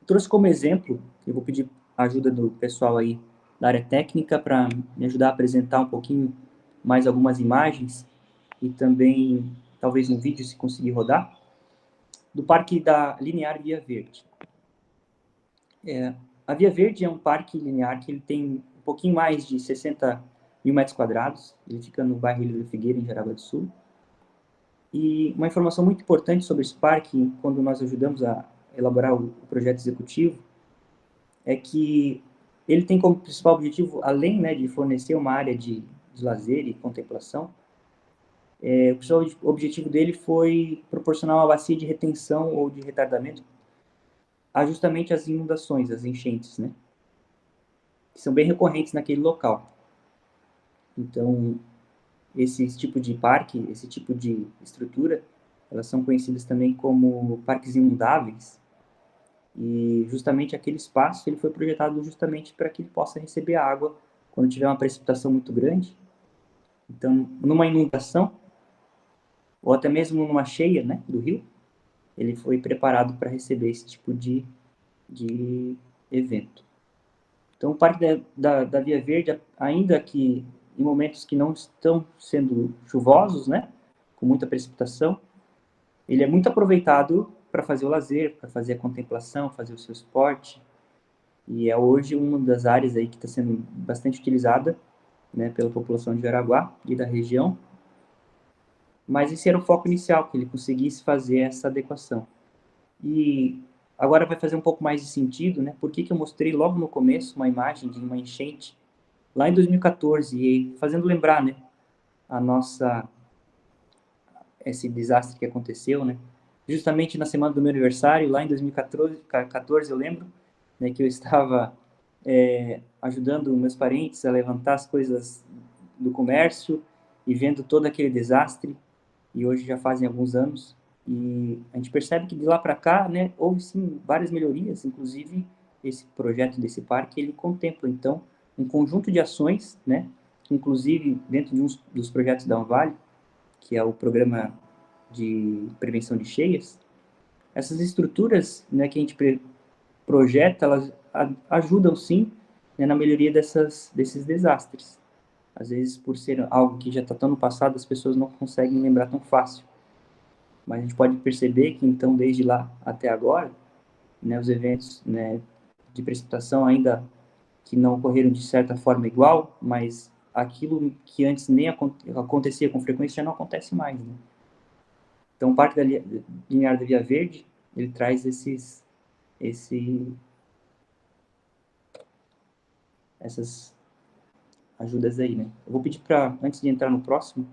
Eu trouxe como exemplo, eu vou pedir a ajuda do pessoal aí da área técnica para me ajudar a apresentar um pouquinho mais algumas imagens e também talvez um vídeo, se conseguir rodar, do Parque da Linear Via Verde. A Via Verde é um parque linear que ele tem um pouquinho mais de 60 mil metros quadrados, ele fica no bairro Ilha da Figueira, em Jaraguá do Sul. E uma informação muito importante sobre esse parque, quando nós ajudamos a elaborar o projeto executivo, é que ele tem como principal objetivo, além, né, de fornecer uma área de lazer e contemplação, o principal objetivo dele foi proporcionar uma bacia de retenção ou de retardamento a justamente as inundações, as enchentes, né, que são bem recorrentes naquele local. Então, esse tipo de parque, esse tipo de estrutura, elas são conhecidas também como parques inundáveis, e justamente aquele espaço ele foi projetado justamente para que ele possa receber a água quando tiver uma precipitação muito grande. Então, numa inundação, ou até mesmo numa cheia, né, do rio, ele foi preparado para receber esse tipo de evento. Então, o Parque da Via Verde, ainda que em momentos que não estão sendo chuvosos, né, com muita precipitação, ele é muito aproveitado para fazer o lazer, para fazer a contemplação, fazer o seu esporte. E é hoje uma das áreas aí que está sendo bastante utilizada, né, pela população de Jaraguá e da região. Mas esse era o foco inicial, que ele conseguisse fazer essa adequação. E agora vai fazer um pouco mais de sentido, né? Por que eu mostrei logo no começo uma imagem de uma enchente lá em 2014, e fazendo lembrar, né, esse desastre que aconteceu, né? Justamente na semana do meu aniversário, lá em 2014, eu lembro, né, que eu estava ajudando meus parentes a levantar as coisas do comércio e vendo todo aquele desastre, e hoje já fazem alguns anos, e a gente percebe que de lá para cá, né, houve sim várias melhorias, inclusive esse projeto desse parque, ele contempla, então, um conjunto de ações, né, inclusive dentro de um dos projetos da Anvale, que é o programa de prevenção de cheias, essas estruturas, né, que a gente projeta, elas ajudam sim, né, na melhoria desses desastres. Às vezes, por ser algo que já está tão no passado, as pessoas não conseguem lembrar tão fácil. Mas a gente pode perceber que, então, desde lá até agora, né, os eventos, né, de precipitação ainda que não ocorreram de certa forma igual, mas aquilo que antes nem acontecia com frequência já não acontece mais, né? Então, o Parque da Linear da Via Verde, ele traz essas ajudas aí, né? Eu vou pedir para, antes de entrar no próximo,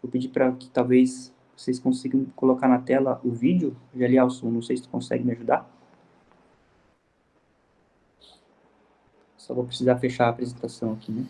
vou pedir para que talvez vocês consigam colocar na tela o vídeo. Jelielson, não sei se tu consegue me ajudar. Só vou precisar fechar a apresentação aqui, né?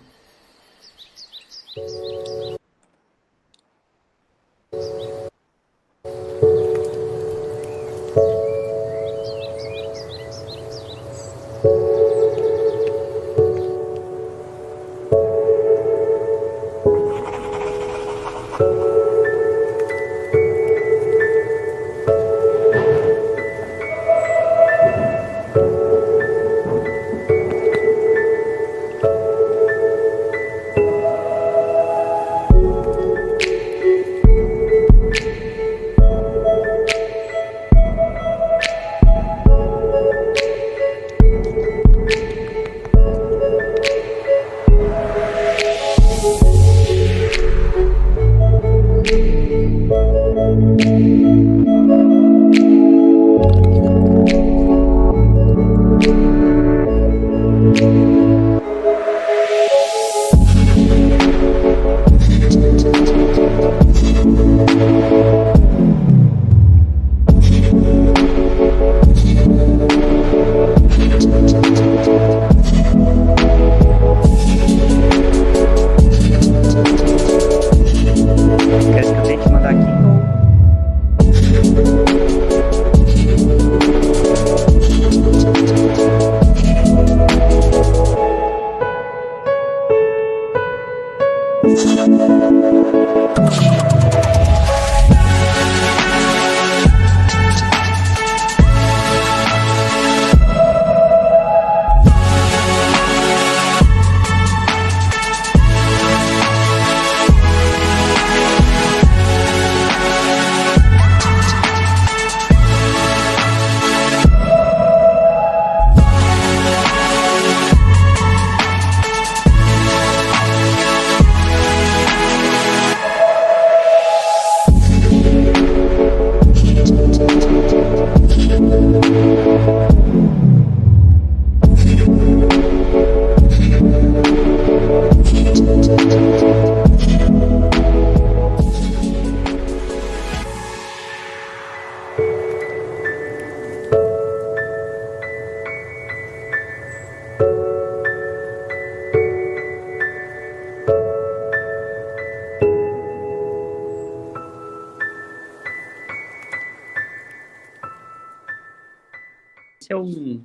Esse é um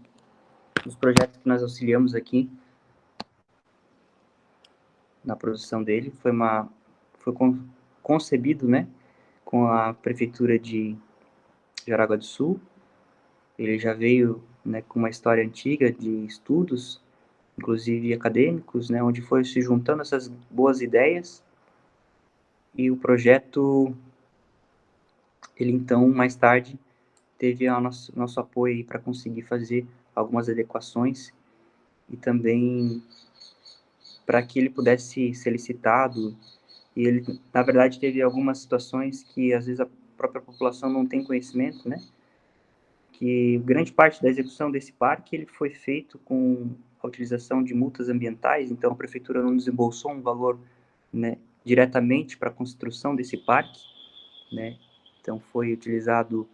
dos projetos que nós auxiliamos aqui na produção dele. Foi concebido, né, com a Prefeitura de Jaraguá do Sul. Ele já veio, né, com uma história antiga de estudos, inclusive acadêmicos, né, onde foi se juntando essas boas ideias. E o projeto, ele então, mais tarde, teve o nosso apoio para conseguir fazer algumas adequações e também para que ele pudesse ser licitado. E ele, na verdade, teve algumas situações que, às vezes, a própria população não tem conhecimento, né? Que grande parte da execução desse parque ele foi feito com a utilização de multas ambientais, então a prefeitura não desembolsou um valor, né, diretamente para a construção desse parque, né? Então foi utilizado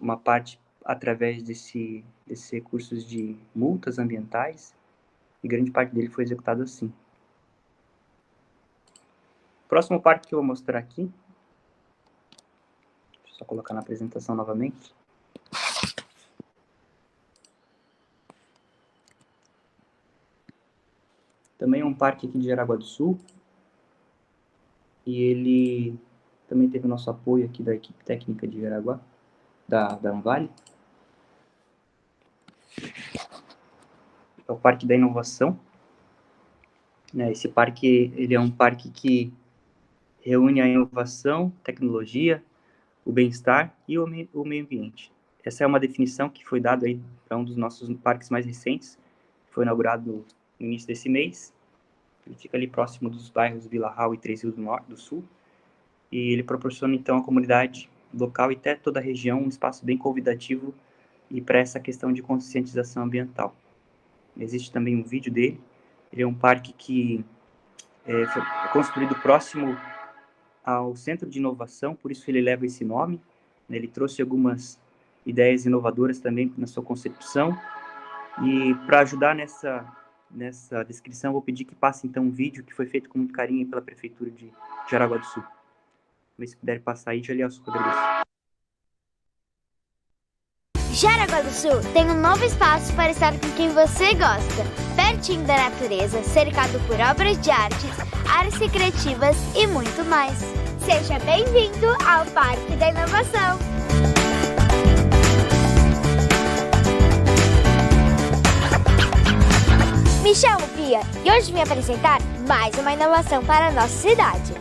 uma parte através desses recursos de multas ambientais, e grande parte dele foi executado assim. O próximo parque que eu vou mostrar aqui, deixa eu só colocar na apresentação novamente. Também é um parque aqui de Jaraguá do Sul, e ele também teve o nosso apoio aqui da equipe técnica de Jaraguá, da Anvale. É o Parque da Inovação. Esse parque, ele é um parque que reúne a inovação, tecnologia, o bem-estar e o meio ambiente. Essa é uma definição que foi dada aí para um dos nossos parques mais recentes, que foi inaugurado no início desse mês. Ele fica ali próximo dos bairros Vila Real e Três Rios do Sul, e ele proporciona então à comunidade local e até toda a região um espaço bem convidativo e para essa questão de conscientização ambiental. Existe também um vídeo dele. Ele é um parque que foi construído próximo ao Centro de Inovação, por isso ele leva esse nome. Ele trouxe algumas ideias inovadoras também na sua concepção, e para ajudar nessa descrição, vou pedir que passe então um vídeo que foi feito com muito carinho pela Prefeitura de Jaraguá do Sul. Se puder passar aí, Jalielson, agradeço. Jaraguá do Sul tem um novo espaço para estar com quem você gosta, pertinho da natureza, cercado por obras de artes recreativas e muito mais. Seja bem-vindo ao Parque da Inovação! Me chamo Pia e hoje vim apresentar mais uma inovação para a nossa cidade.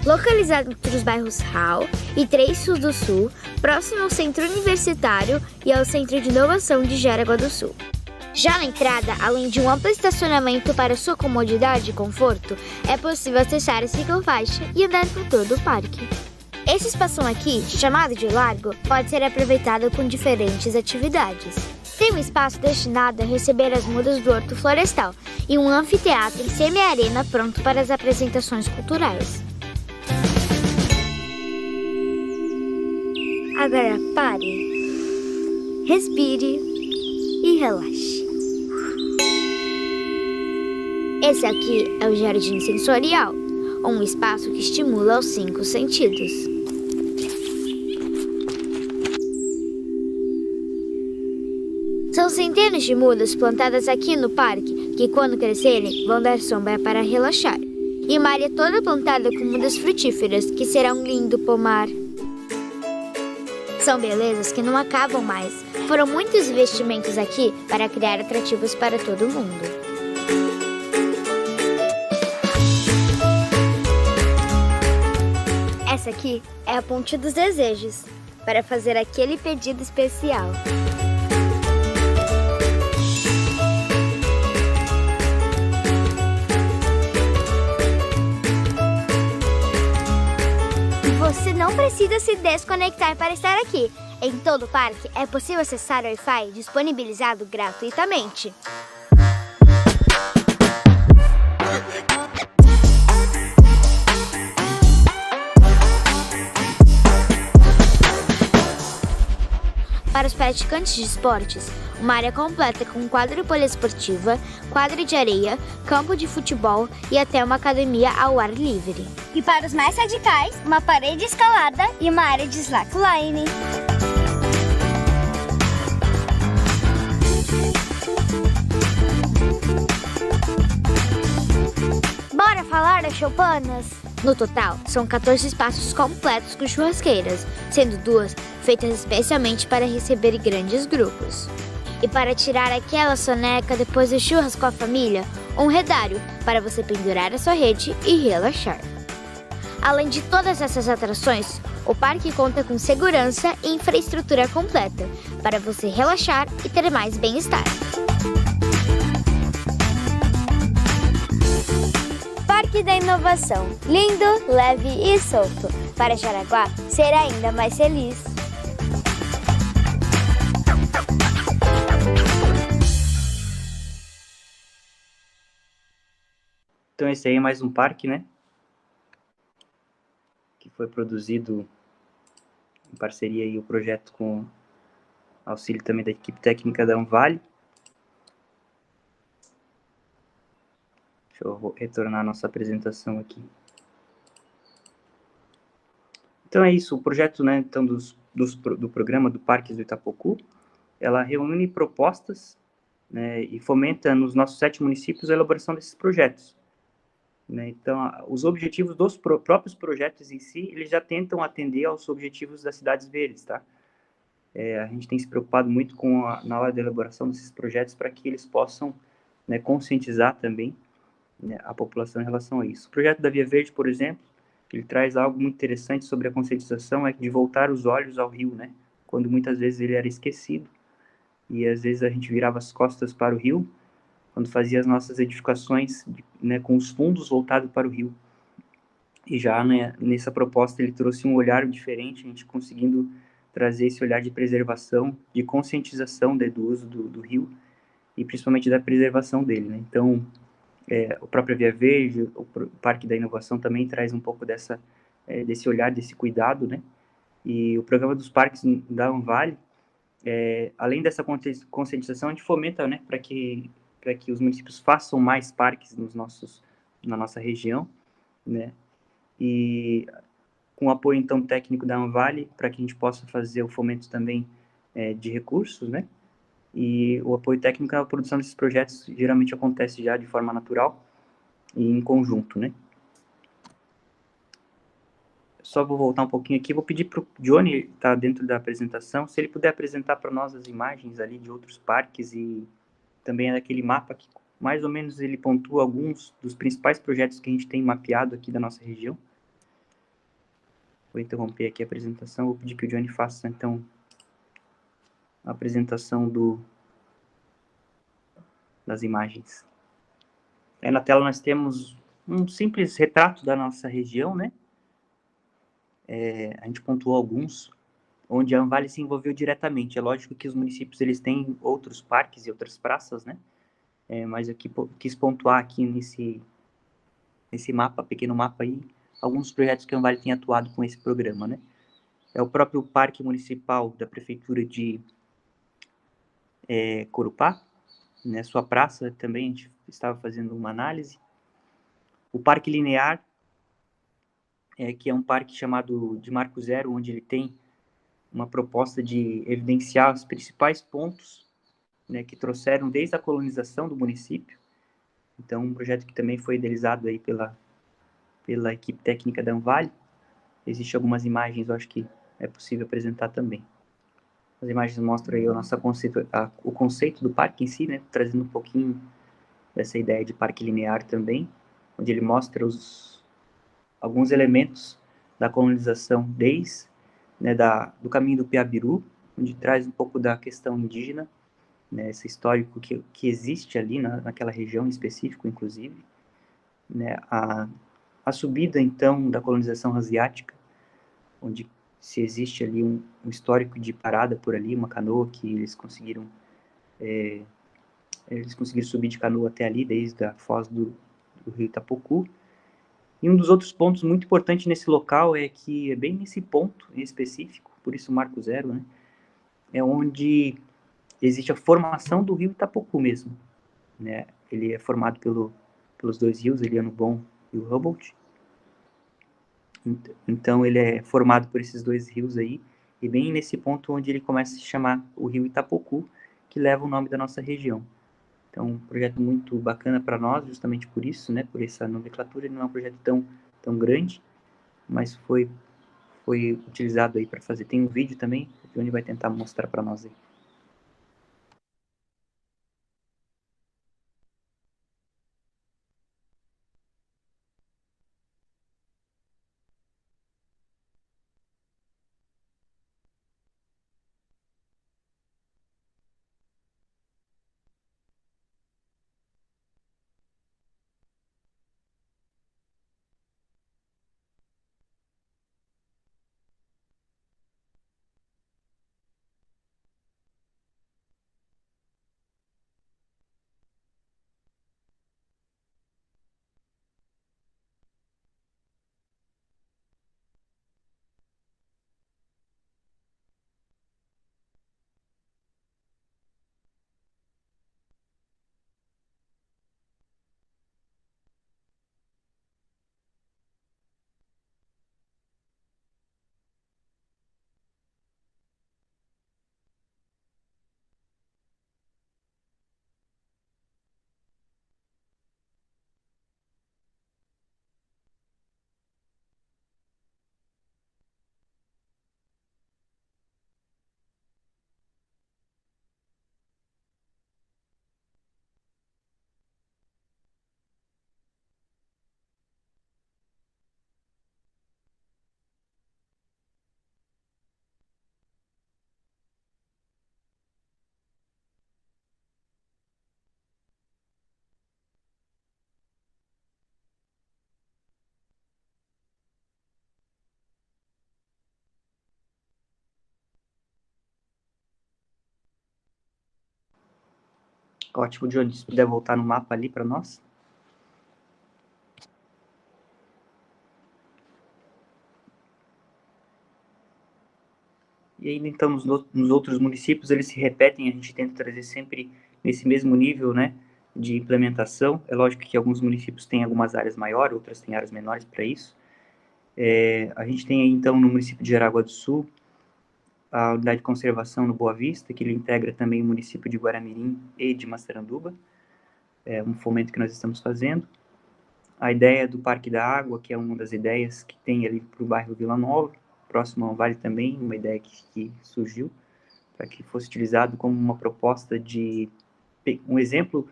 Localizado entre os bairros Real e Três Rios do Sul, próximo ao Centro Universitário e ao Centro de Inovação de Jaraguá do Sul. Já na entrada, além de um amplo estacionamento para sua comodidade e conforto, é possível acessar a ciclofaixa e andar por todo o parque. Esse espação aqui, chamado de largo, pode ser aproveitado com diferentes atividades. Tem um espaço destinado a receber as mudas do Horto Florestal e um anfiteatro e semi-arena pronto para as apresentações culturais. Agora pare, respire e relaxe. Esse aqui é o Jardim Sensorial, um espaço que estimula os 5 sentidos. São centenas de mudas plantadas aqui no parque, que quando crescerem vão dar sombra para relaxar. E uma área toda plantada com mudas frutíferas, que será um lindo pomar. São belezas que não acabam mais. Foram muitos investimentos aqui para criar atrativos para todo mundo. Essa aqui é a Ponte dos Desejos, para fazer aquele pedido especial. Você não precisa se desconectar para estar aqui. Em todo o parque é possível acessar o Wi-Fi disponibilizado gratuitamente. Para os praticantes de esportes, uma área completa com quadra poliesportiva, quadra de areia, campo de futebol e até uma academia ao ar livre. E para os mais radicais, uma parede escalada e uma área de slackline. Bora falar das choupanas? No total, são 14 espaços completos com churrasqueiras, sendo 2 feitas especialmente para receber grandes grupos. E para tirar aquela soneca depois do churras com a família, um redário para você pendurar a sua rede e relaxar. Além de todas essas atrações, o parque conta com segurança e infraestrutura completa para você relaxar e ter mais bem-estar. Parque da Inovação. Lindo, leve e solto. Para Jaraguá ser ainda mais feliz. Então esse aí é mais um parque, né? Que foi produzido em parceria e o projeto com auxílio também da equipe técnica da Anvale. Deixa eu retornar a nossa apresentação aqui. Então é isso, o projeto, né, então, do programa do Parques do Itapocu, ela reúne propostas, né, e fomenta nos nossos 7 municípios a elaboração desses projetos. Né? Então, os objetivos dos próprios projetos em si, eles já tentam atender aos objetivos das cidades verdes, tá? A gente tem se preocupado muito na hora da elaboração desses projetos para que eles possam, né, conscientizar também, né, a população em relação a isso. O projeto da Via Verde, por exemplo, ele traz algo muito interessante sobre a conscientização, é de voltar os olhos ao rio, né? Quando muitas vezes ele era esquecido, e às vezes a gente virava as costas para o rio, quando fazia as nossas edificações, né, com os fundos voltados para o rio. E já, né, nessa proposta ele trouxe um olhar diferente, a gente conseguindo trazer esse olhar de preservação, de conscientização, né, do uso do rio, e principalmente da preservação dele, né? Então, o próprio Via Verde, o Parque da Inovação também traz um pouco desse olhar, desse cuidado, né? E o programa dos parques da Anvale, além dessa conscientização, a gente fomenta, né, para que os municípios façam mais parques na nossa região, né? E com o apoio, então, técnico da Anvale, para que a gente possa fazer o fomento também de recursos, né? E o apoio técnico na produção desses projetos geralmente acontece já de forma natural e em conjunto, né? Só vou voltar um pouquinho aqui, vou pedir para o Johnny, que está dentro da apresentação, se ele puder apresentar para nós as imagens ali de outros parques e também daquele mapa que mais ou menos ele pontua alguns dos principais projetos que a gente tem mapeado aqui da nossa região. Vou interromper aqui a apresentação, vou pedir que o Johnny faça, então, a apresentação das imagens. Aí na tela nós temos um simples retrato da nossa região, né? A gente pontuou alguns, onde a Anvale se envolveu diretamente. É lógico que os municípios eles têm outros parques e outras praças, né? Mas eu quis pontuar aqui nesse mapa, pequeno mapa aí, alguns projetos que a Anvale tem atuado com esse programa, né? É o próprio Parque Municipal da Prefeitura de Corupá, né? Sua praça também, a gente estava fazendo uma análise. O Parque Linear, que é um parque chamado de Marco Zero, onde ele tem uma proposta de evidenciar os principais pontos, né, que trouxeram desde a colonização do município. Então, um projeto que também foi idealizado aí pela equipe técnica da Anvale. Existem algumas imagens, eu acho que é possível apresentar também. As imagens mostram aí o conceito do parque em si, né, trazendo um pouquinho dessa ideia de parque linear também, onde ele mostra alguns elementos da colonização desde, né, do caminho do Piabiru, onde traz um pouco da questão indígena, né, esse histórico que existe ali naquela região em específico, inclusive, né, a subida, então, da colonização asiática, onde se existe ali um histórico de parada por ali, uma canoa que eles conseguiram subir de canoa até ali, desde a foz do rio Itapocu. E um dos outros pontos muito importantes nesse local é que, bem nesse ponto em específico, por isso Marco Zero, né, é onde existe a formação do rio Itapocu mesmo, né? Ele é formado pelos dois rios, Eliano Bom e o Humboldt. Então, ele é formado por esses dois rios aí, e bem nesse ponto onde ele começa a se chamar o rio Itapocu, que leva o nome da nossa região. Então, um projeto muito bacana para nós, justamente por isso, né, por essa nomenclatura. Ele não é um projeto tão grande, mas foi utilizado aí para fazer. Tem um vídeo também, que o Johnny vai tentar mostrar para nós aí. Ótimo, Johnny, se puder voltar no mapa ali para nós. E ainda então nos outros municípios eles se repetem, a gente tenta trazer sempre nesse mesmo nível, né, de implementação. É lógico que alguns municípios têm algumas áreas maiores, outras têm áreas menores para isso. A gente tem aí então no município de Jaraguá do Sul a unidade de conservação no Boa Vista, que ele integra também o município de Guaramirim e de Massaranduba, um fomento que nós estamos fazendo. A ideia do Parque da Água, que é uma das ideias que tem ali para o bairro Vila Nova, próximo ao Vale também, uma ideia que surgiu, para que fosse utilizado como uma proposta um exemplo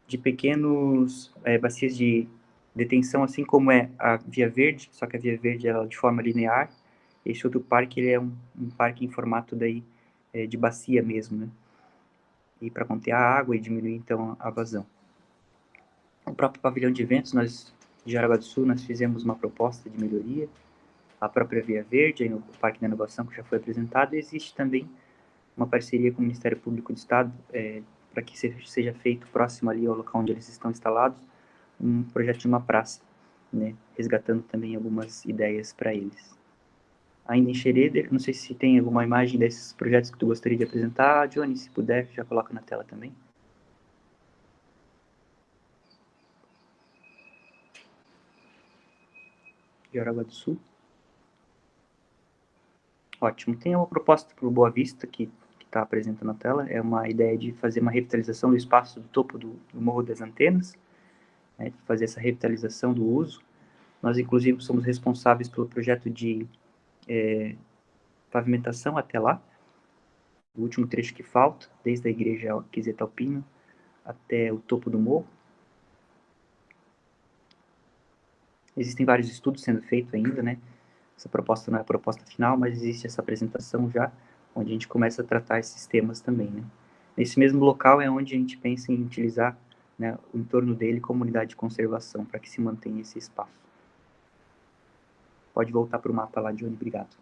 de pequenos bacias de detenção, assim como é a Via Verde, só que a Via Verde ela de forma linear. Esse outro parque ele é um parque em formato daí, de bacia mesmo, né? e para conter a água e diminuir, então, a vazão. O próprio pavilhão de eventos, nós, de Jaraguá do Sul, nós fizemos uma proposta de melhoria, a própria Via Verde, aí no Parque da Inovação, que já foi apresentado, e existe também uma parceria com o Ministério Público do Estado, para que seja feito próximo ali ao local onde eles estão instalados, um projeto de uma praça, né, resgatando também algumas ideias para eles. Ainda em Xereder, não sei se tem alguma imagem desses projetos que tu gostaria de apresentar, Johnny, se puder, já coloca na tela também. De Aragua do Sul. Ótimo. Tem uma proposta para o Boa Vista que está apresentando na tela, é uma ideia de fazer uma revitalização do espaço do topo do Morro das Antenas, né, fazer essa revitalização do uso. Nós, inclusive, somos responsáveis pelo projeto de pavimentação até lá, o último trecho que falta, desde a igreja Quisetalpina até o topo do morro. Existem vários estudos sendo feitos ainda, né? Essa proposta não é a proposta final, mas existe essa apresentação já, onde a gente começa a tratar esses temas também, né? Nesse mesmo local é onde a gente pensa em utilizar, né, o entorno dele como unidade de conservação, para que se mantenha esse espaço. Pode voltar para o mapa lá, Johnny, obrigado.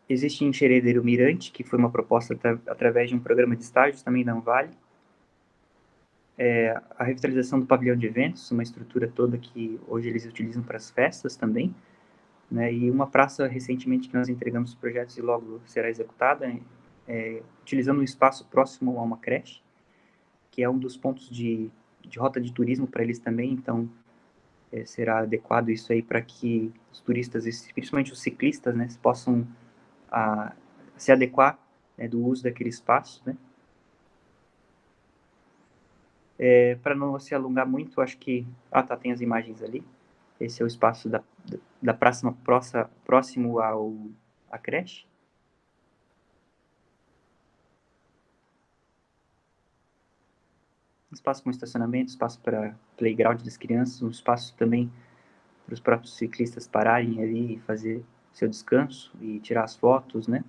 Existe em Xereder o Mirante, que foi uma proposta através de um programa de estágios também da Anvale. A revitalização do pavilhão de eventos, uma estrutura toda que hoje eles utilizam para as festas também, né? E uma praça recentemente que nós entregamos os projetos e logo será executada, utilizando um espaço próximo a uma creche, que é um dos pontos de rota de turismo para eles também, então será adequado isso aí para que os turistas, principalmente os ciclistas, né, possam se adequar, né, do uso daquele espaço, né? Para não se alongar muito, acho que... tem as imagens ali. Esse é o espaço da praça próximo à creche. Espaço com estacionamento, espaço para playground das crianças, um espaço também para os próprios ciclistas pararem ali e fazer seu descanso e tirar as fotos, né?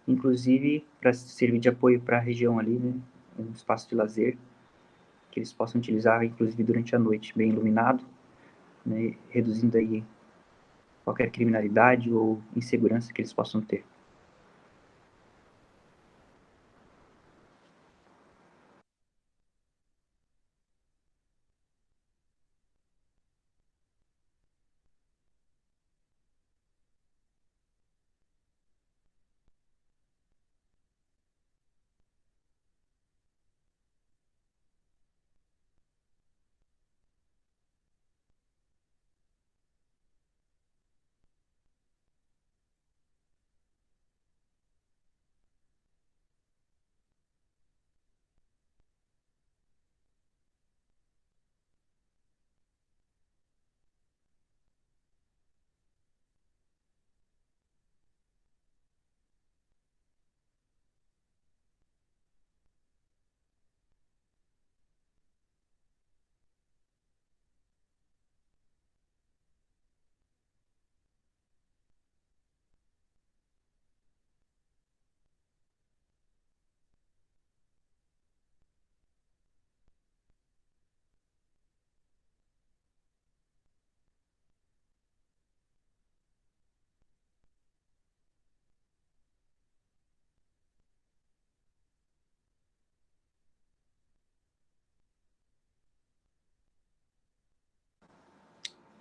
Inclusive para servir de apoio para a região ali, né? Um espaço de lazer que eles possam utilizar, inclusive durante a noite, bem iluminado, né? Reduzindo aí qualquer criminalidade ou insegurança que eles possam ter.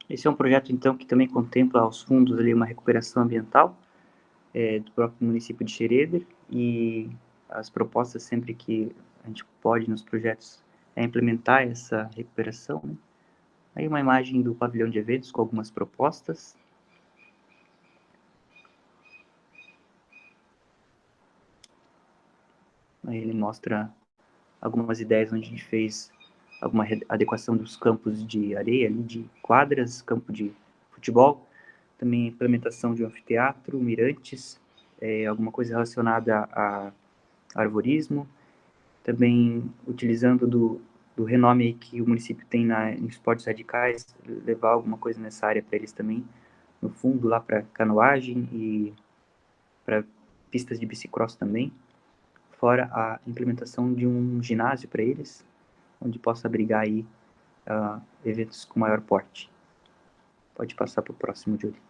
Esse é um projeto, então, que também contempla aos fundos ali uma recuperação ambiental do próprio município de Xereder, e as propostas sempre que a gente pode nos projetos é implementar essa recuperação, né? Aí uma imagem do pavilhão de eventos com algumas propostas. Aí ele mostra algumas ideias onde a gente fez alguma adequação dos campos de areia, ali, de quadras, campo de futebol, também implementação de um anfiteatro, mirantes, alguma coisa relacionada a arvorismo, também utilizando do renome que o município tem em esportes radicais, levar alguma coisa nessa área para eles também, no fundo lá para canoagem e para pistas de bicicross também, fora a implementação de um ginásio para eles, onde possa abrigar aí eventos com maior porte. Pode passar para o próximo, Júlio.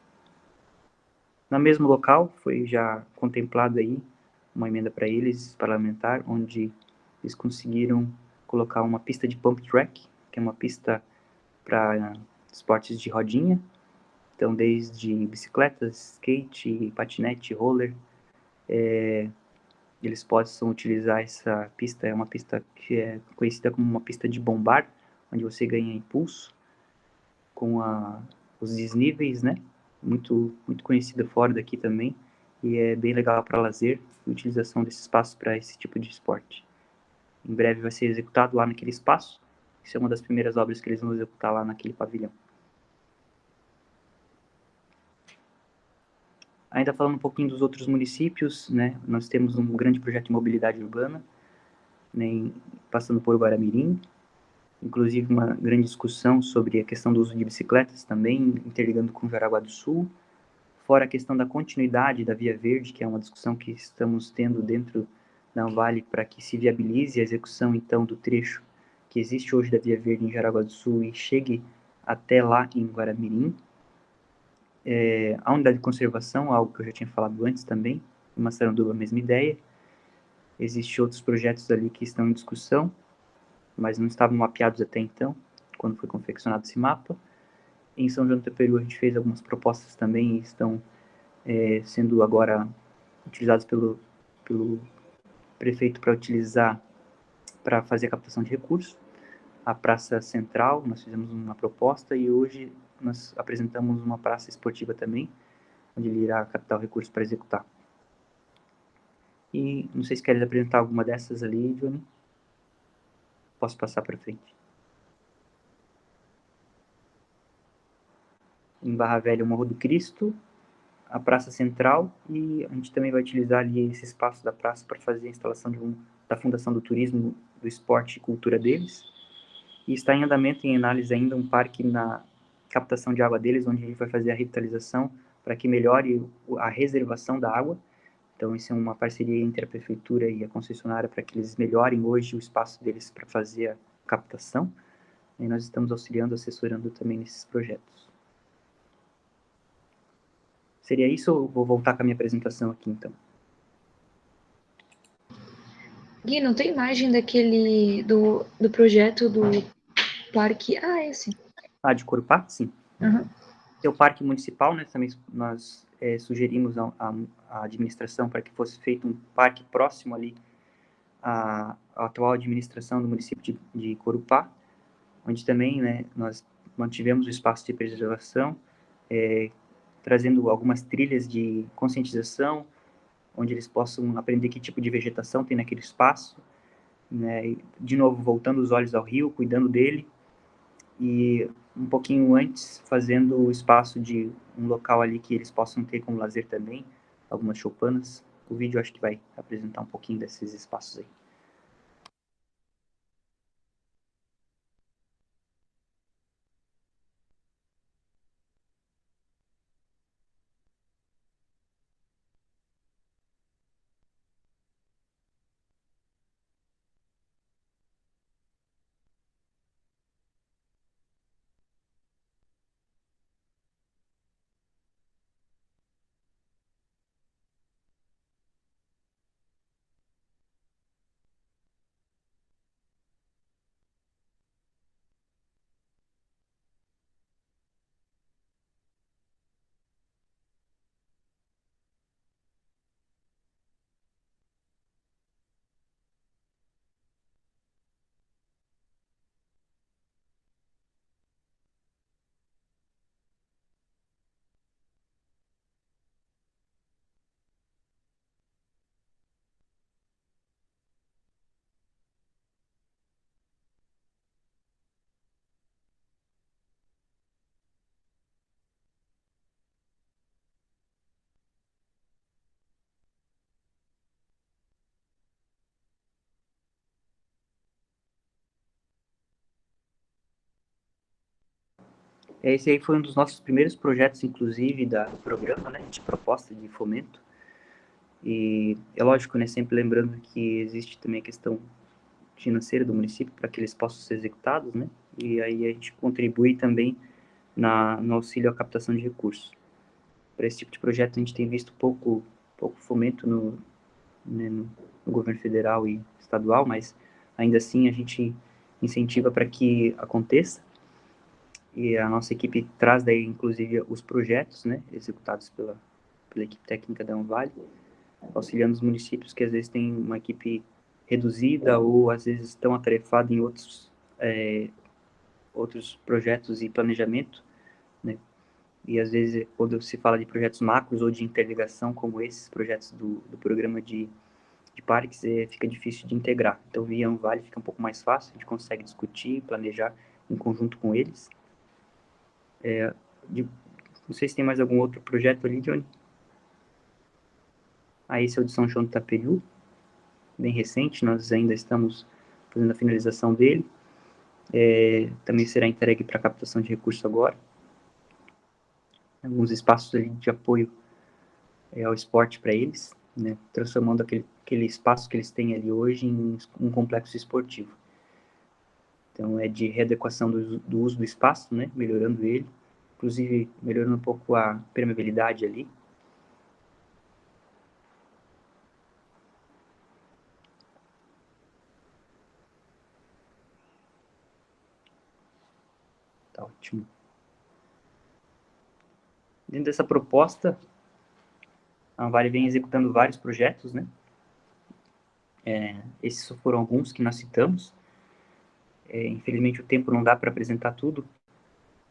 No mesmo local, foi já contemplado aí uma emenda para eles, parlamentar, onde eles conseguiram colocar uma pista de pump track, que é uma pista para esportes de rodinha, então desde bicicletas, skate, patinete, roller, eles possam utilizar essa pista. É uma pista que é conhecida como uma pista de bombar, onde você ganha impulso com os desníveis, né? Muito conhecida fora daqui também, e é bem legal para lazer e utilização desse espaço para esse tipo de esporte. Em breve vai ser executado lá naquele espaço. Isso é uma das primeiras obras que eles vão executar lá naquele pavilhão. Ainda falando um pouquinho dos outros municípios, né? Nós temos um grande projeto de mobilidade urbana, né, passando por Guaramirim, inclusive uma grande discussão sobre a questão do uso de bicicletas também, interligando com Jaraguá do Sul, fora a questão da continuidade da Via Verde, que é uma discussão que estamos tendo dentro da Anvale para que se viabilize a execução, então, do trecho que existe hoje da Via Verde em Jaraguá do Sul e chegue até lá em Guaramirim. A unidade de conservação, algo que eu já tinha falado antes também, em Massaranduba a mesma ideia. Existem outros projetos ali que estão em discussão, mas não estavam mapeados até então, quando foi confeccionado esse mapa. Em São João do Taperu a gente fez algumas propostas também e estão sendo agora utilizados pelo prefeito para fazer a captação de recursos. A Praça Central, nós fizemos uma proposta e hoje nós apresentamos uma praça esportiva também, onde ele irá captar o recurso para executar. E não sei se queres apresentar alguma dessas ali, Johnny. Posso passar para frente. Em Barra Velha, o Morro do Cristo, a Praça Central, e a gente também vai utilizar ali esse espaço da praça para fazer a instalação da Fundação do Turismo, do Esporte e Cultura deles. E está em andamento, em análise ainda, um parque na captação de água deles, onde a gente vai fazer a revitalização para que melhore a reservação da água. Então, isso é uma parceria entre a prefeitura e a concessionária para que eles melhorem hoje o espaço deles para fazer a captação. E nós estamos auxiliando, assessorando também nesses projetos. Seria isso ou vou voltar com a minha apresentação aqui, então? Gui, não tem imagem do projeto do parque? Ah, esse. De Corupá? Sim. Uhum. É o parque municipal, né? Também nós sugerimos à administração para que fosse feito um parque próximo ali à atual administração do município de Corupá, onde também, né, nós mantivemos o espaço de preservação, trazendo algumas trilhas de conscientização, onde eles possam aprender que tipo de vegetação tem naquele espaço, né, e, de novo, voltando os olhos ao rio, cuidando dele, e um pouquinho antes, fazendo o espaço de um local ali que eles possam ter como lazer também, algumas choupanas. O vídeo acho que vai apresentar um pouquinho desses espaços aí. Esse aí foi um dos nossos primeiros projetos, inclusive, do programa, né, de proposta de fomento. E é lógico, né, sempre lembrando que existe também a questão financeira do município para que eles possam ser executados, né, e aí a gente contribui também no auxílio à captação de recursos. Para esse tipo de projeto a gente tem visto pouco fomento né, no governo federal e estadual, mas ainda assim a gente incentiva para que aconteça. E a nossa equipe traz daí, inclusive, os projetos, né, executados pela equipe técnica da Anvale, auxiliando os municípios que às vezes têm uma equipe reduzida ou às vezes estão atarefados em outros projetos e planejamento, né? E às vezes, quando se fala de projetos macros ou de interligação, como esses projetos do programa de parques, fica difícil de integrar. Então, via Anvale fica um pouco mais fácil, a gente consegue discutir, planejar em conjunto com eles. Não sei se tem mais algum outro projeto ali, Johnny. Esse é o de São João do Itaperiú, bem recente, nós ainda estamos fazendo a finalização dele. Também será entregue para captação de recursos agora. Alguns espaços ali de apoio ao esporte para eles, né, transformando aquele espaço que eles têm ali hoje em um complexo esportivo. Então, é de readequação do uso do espaço, né, melhorando ele, inclusive melhorando um pouco a permeabilidade ali. Tá ótimo. Dentro dessa proposta, a Anvale vem executando vários projetos, né? Esses foram alguns que nós citamos. Infelizmente, o tempo não dá para apresentar tudo,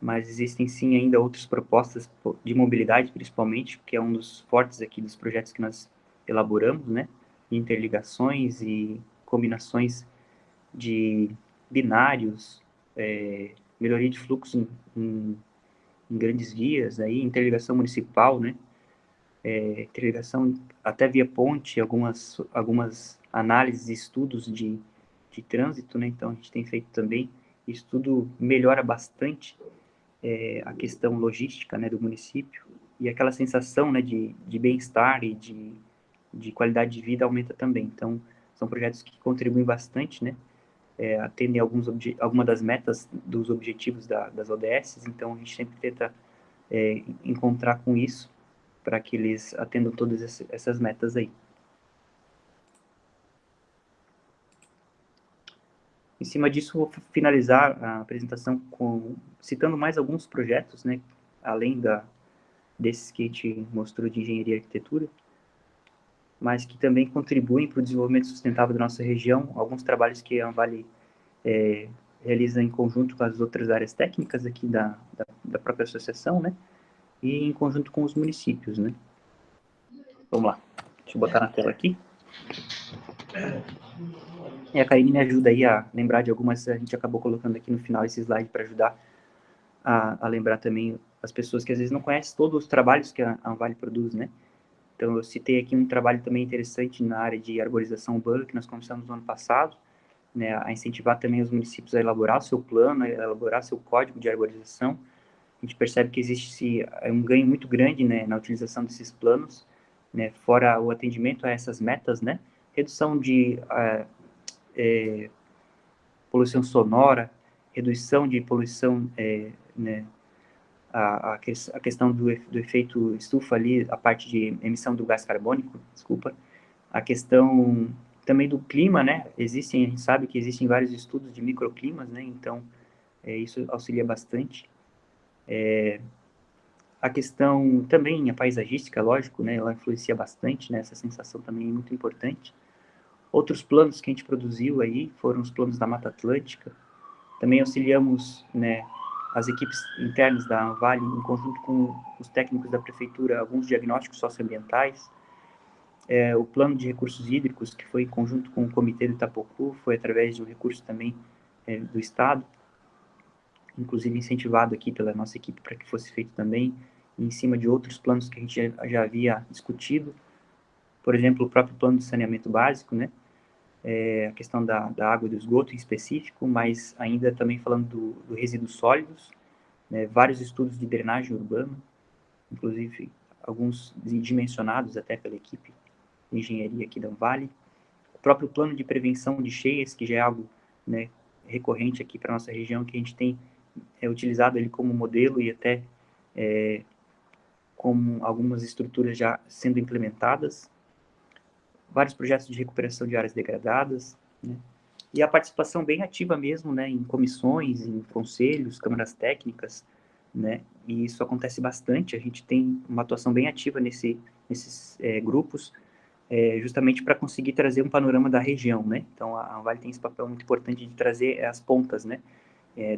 mas existem sim ainda outras propostas de mobilidade, principalmente, que é um dos fortes aqui dos projetos que nós elaboramos, né? Interligações e combinações de binários, melhoria de fluxo em grandes vias, aí, interligação municipal, né? Interligação até via ponte, algumas análises e estudos de trânsito, né? Então, a gente tem feito também, isso tudo melhora bastante a questão logística, né, do município, e aquela sensação, né, de bem-estar e de qualidade de vida aumenta também. Então, são projetos que contribuem bastante, né, atendem algumas das metas dos objetivos das ODS, então a gente sempre tenta encontrar com isso para que eles atendam todas essas metas aí. Em cima disso, vou finalizar a apresentação citando mais alguns projetos, né, além desses que a gente mostrou de engenharia e arquitetura, mas que também contribuem para o desenvolvimento sustentável da nossa região, alguns trabalhos que a Anvale realiza em conjunto com as outras áreas técnicas aqui da própria associação, né, e em conjunto com os municípios, né. Vamos lá, deixa eu botar na tela aqui. E a Karine me ajuda aí a lembrar de algumas, a gente acabou colocando aqui no final esse slide para ajudar a lembrar também as pessoas que às vezes não conhecem todos os trabalhos que a Anvale produz, né? Então, eu citei aqui um trabalho também interessante na área de arborização urbana, que nós começamos no ano passado, né, a incentivar também os municípios a elaborar o seu plano, a elaborar seu código de arborização. A gente percebe que existe um ganho muito grande, né, na utilização desses planos, né, fora o atendimento a essas metas, né, redução de poluição sonora, redução de poluição, né, a questão do efeito estufa ali, a parte de emissão do gás carbônico, desculpa, a questão também do clima, né, a gente sabe que existem vários estudos de microclimas, né, então isso auxilia bastante. A questão também, a paisagística, lógico, né, ela influencia bastante, né, essa sensação também é muito importante. Outros planos que a gente produziu aí foram os planos da Mata Atlântica. Também auxiliamos, né, as equipes internas da Anvale, em conjunto com os técnicos da prefeitura, alguns diagnósticos socioambientais. O plano de recursos hídricos, que foi em conjunto com o comitê do Itapocu, foi através de um recurso também do Estado, inclusive incentivado aqui pela nossa equipe para que fosse feito também, em cima de outros planos que a gente já havia discutido. Por exemplo, o próprio plano de saneamento básico, né? A questão da água e do esgoto em específico, mas ainda também falando do resíduos sólidos, né, vários estudos de drenagem urbana, inclusive alguns dimensionados até pela equipe de engenharia aqui da Vale, o próprio plano de prevenção de cheias, que já é algo, né, recorrente aqui para nossa região, que a gente tem utilizado ele como modelo e até com algumas estruturas já sendo implementadas, vários projetos de recuperação de áreas degradadas, né, e a participação bem ativa mesmo, né, em comissões, em conselhos, câmaras técnicas, né, e isso acontece bastante. A gente tem uma atuação bem ativa nesses grupos, justamente para conseguir trazer um panorama da região, né. Então a Vale tem esse papel muito importante de trazer as pontas, né,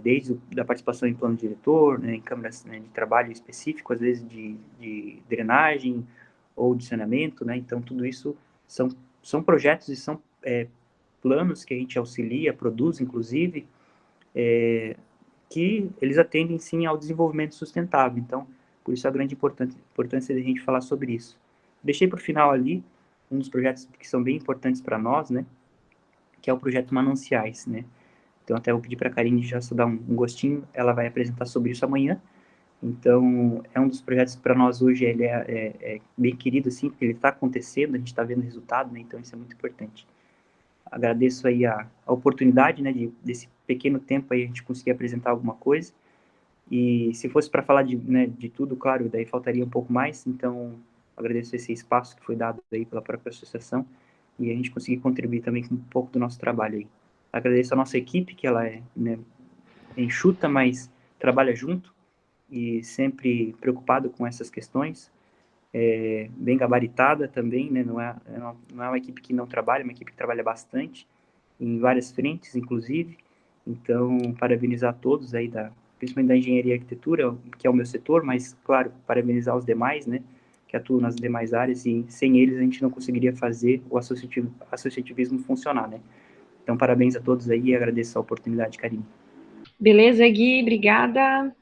desde da participação em plano diretor, né, em câmaras, né, de trabalho específico, às vezes de drenagem ou de saneamento, né. Então tudo isso são projetos e são planos que a gente auxilia, produz, inclusive, que eles atendem, sim, ao desenvolvimento sustentável. Então, por isso a grande importância de a gente falar sobre isso. Deixei para o final ali um dos projetos que são bem importantes para nós, né, que é o projeto Mananciais, né. Então, até vou pedir para a Karine já só dar um gostinho, ela vai apresentar sobre isso amanhã. Então, é um dos projetos que para nós hoje ele é bem querido, assim, porque ele está acontecendo, a gente está vendo o resultado, né, então isso é muito importante. Agradeço aí a oportunidade, né, desse pequeno tempo aí a gente conseguir apresentar alguma coisa. E se fosse para falar de tudo, claro, daí faltaria um pouco mais. Então, agradeço esse espaço que foi dado aí pela própria associação e a gente conseguir contribuir também com um pouco do nosso trabalho aí. Agradeço a nossa equipe, que ela é, né, enxuta, mas trabalha junto e sempre preocupado com essas questões. Bem gabaritada também, né? Não é uma equipe que não trabalha, é uma equipe que trabalha bastante, em várias frentes, inclusive. Então, parabenizar todos aí, principalmente da engenharia e arquitetura, que é o meu setor, mas, claro, parabenizar os demais, né, que atuam nas demais áreas, e sem eles a gente não conseguiria fazer o associativismo funcionar, né. Então, parabéns a todos aí e agradeço a oportunidade, Karine. Beleza, Gui, obrigada.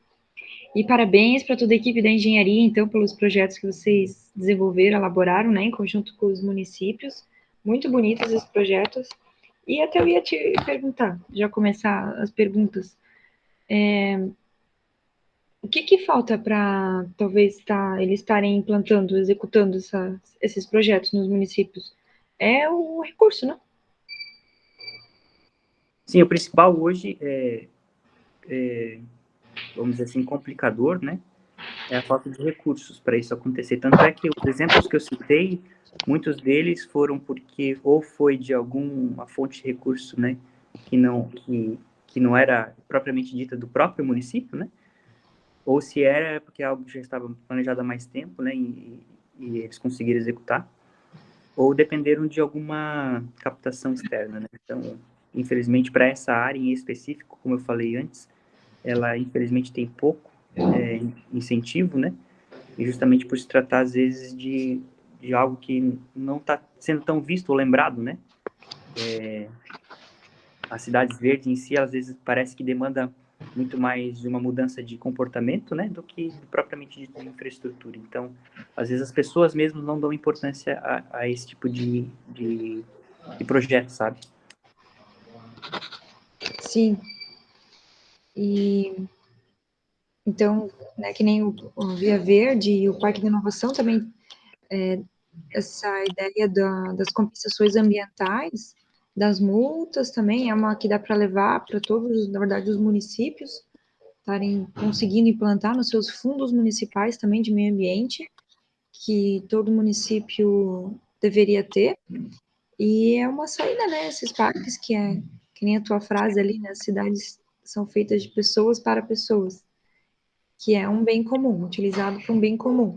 E parabéns para toda a equipe da engenharia, então, pelos projetos que vocês desenvolveram, elaboraram, né, em conjunto com os municípios. Muito bonitos esses projetos. E até eu ia te perguntar, já começar as perguntas. O que falta para, talvez, eles estarem implantando, executando esses projetos nos municípios? É o recurso, né? Sim, o principal hoje vamos dizer assim, complicador, né, é a falta de recursos para isso acontecer. Tanto é que os exemplos que eu citei, muitos deles foram porque ou foi de alguma fonte de recurso, né, que não era propriamente dita do próprio município, né, ou se era porque algo já estava planejado há mais tempo, né, e eles conseguiram executar, ou dependeram de alguma captação externa, né. Então, infelizmente, para essa área em específico, como eu falei antes, ela infelizmente tem pouco incentivo, né, e justamente por se tratar, às vezes, de algo que não está sendo tão visto ou lembrado, né. As cidades verdes em si, às vezes, parece que demanda muito mais de uma mudança de comportamento, né, do que propriamente de infraestrutura. Então, às vezes, as pessoas mesmo não dão importância a esse tipo de projeto, sabe? Sim. E então, né, que nem o Via Verde e o Parque de Inovação também, essa ideia das compensações ambientais, das multas também, é uma que dá para levar para todos, na verdade, os municípios estarem conseguindo implantar nos seus fundos municipais também de meio ambiente, que todo município deveria ter. E é uma saída, né, esses parques que nem a tua frase ali, né, as cidades são feitas de pessoas para pessoas, que é um bem comum, utilizado para um bem comum.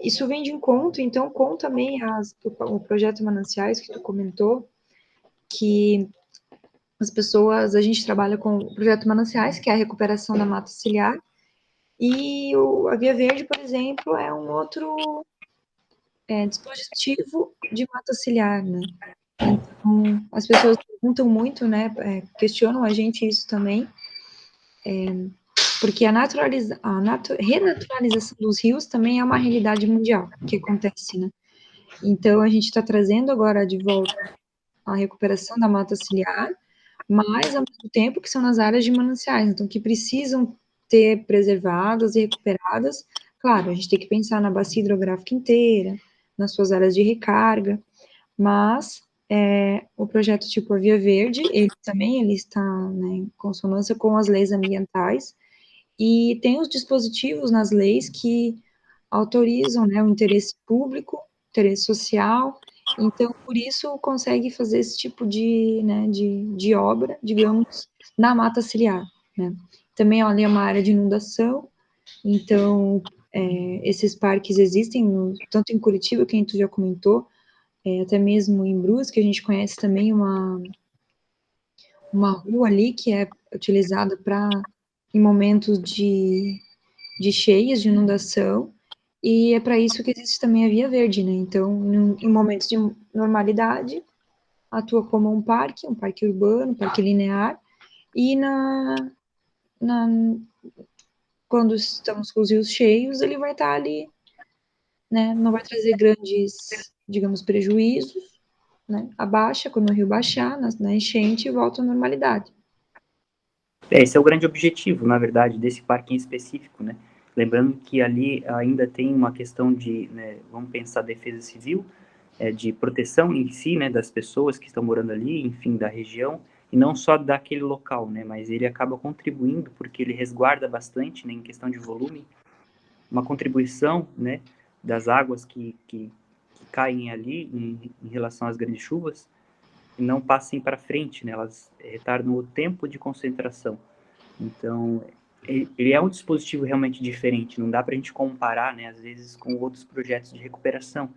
Isso vem de encontro, então, com também o projeto Mananciais, que tu comentou, que as pessoas, a gente trabalha com o projeto Mananciais, que é a recuperação da mata ciliar, e a Via Verde, por exemplo, é um outro dispositivo de mata ciliar, né? Então, as pessoas perguntam muito, né, questionam a gente isso também, porque a renaturalização dos rios também é uma realidade mundial que acontece, né? Então, a gente está trazendo agora de volta a recuperação da mata ciliar, mas ao mesmo tempo que são nas áreas de mananciais, então que precisam ter preservadas e recuperadas. Claro, a gente tem que pensar na bacia hidrográfica inteira, nas suas áreas de recarga, mas o projeto tipo a Via Verde, ele está, né, em consonância com as leis ambientais, e tem os dispositivos nas leis que autorizam, né, o interesse público, interesse social, então, por isso, consegue fazer esse tipo de, né, de obra, digamos, na mata ciliar, né. Também, olha, é uma área de inundação, então, esses parques existem, tanto em Curitiba, que a gente já comentou, até mesmo em Brusque, a gente conhece também uma rua ali que é utilizada para, em momentos de cheias, de inundação, e é para isso que existe também a Via Verde, né? Então, em momentos de normalidade, atua como um parque urbano, um parque linear, e na, quando estamos com os rios cheios, ele vai estar ali, né? Não vai trazer grandes, digamos, prejuízos, né? Abaixa, quando o rio baixar, na enchente, volta à normalidade. Esse é o grande objetivo, na verdade, desse parque em específico, né? Lembrando que ali ainda tem uma questão de, né, vamos pensar defesa civil, de proteção em si, né, das pessoas que estão morando ali, enfim, da região, e não só daquele local, né, mas ele acaba contribuindo, porque ele resguarda bastante, né, em questão de volume, uma contribuição, né, das águas que caem ali em relação às grandes chuvas, e não passem para frente, né, elas retardam o tempo de concentração. Então, ele é um dispositivo realmente diferente, não dá para a gente comparar, né, às vezes, com outros projetos de recuperação.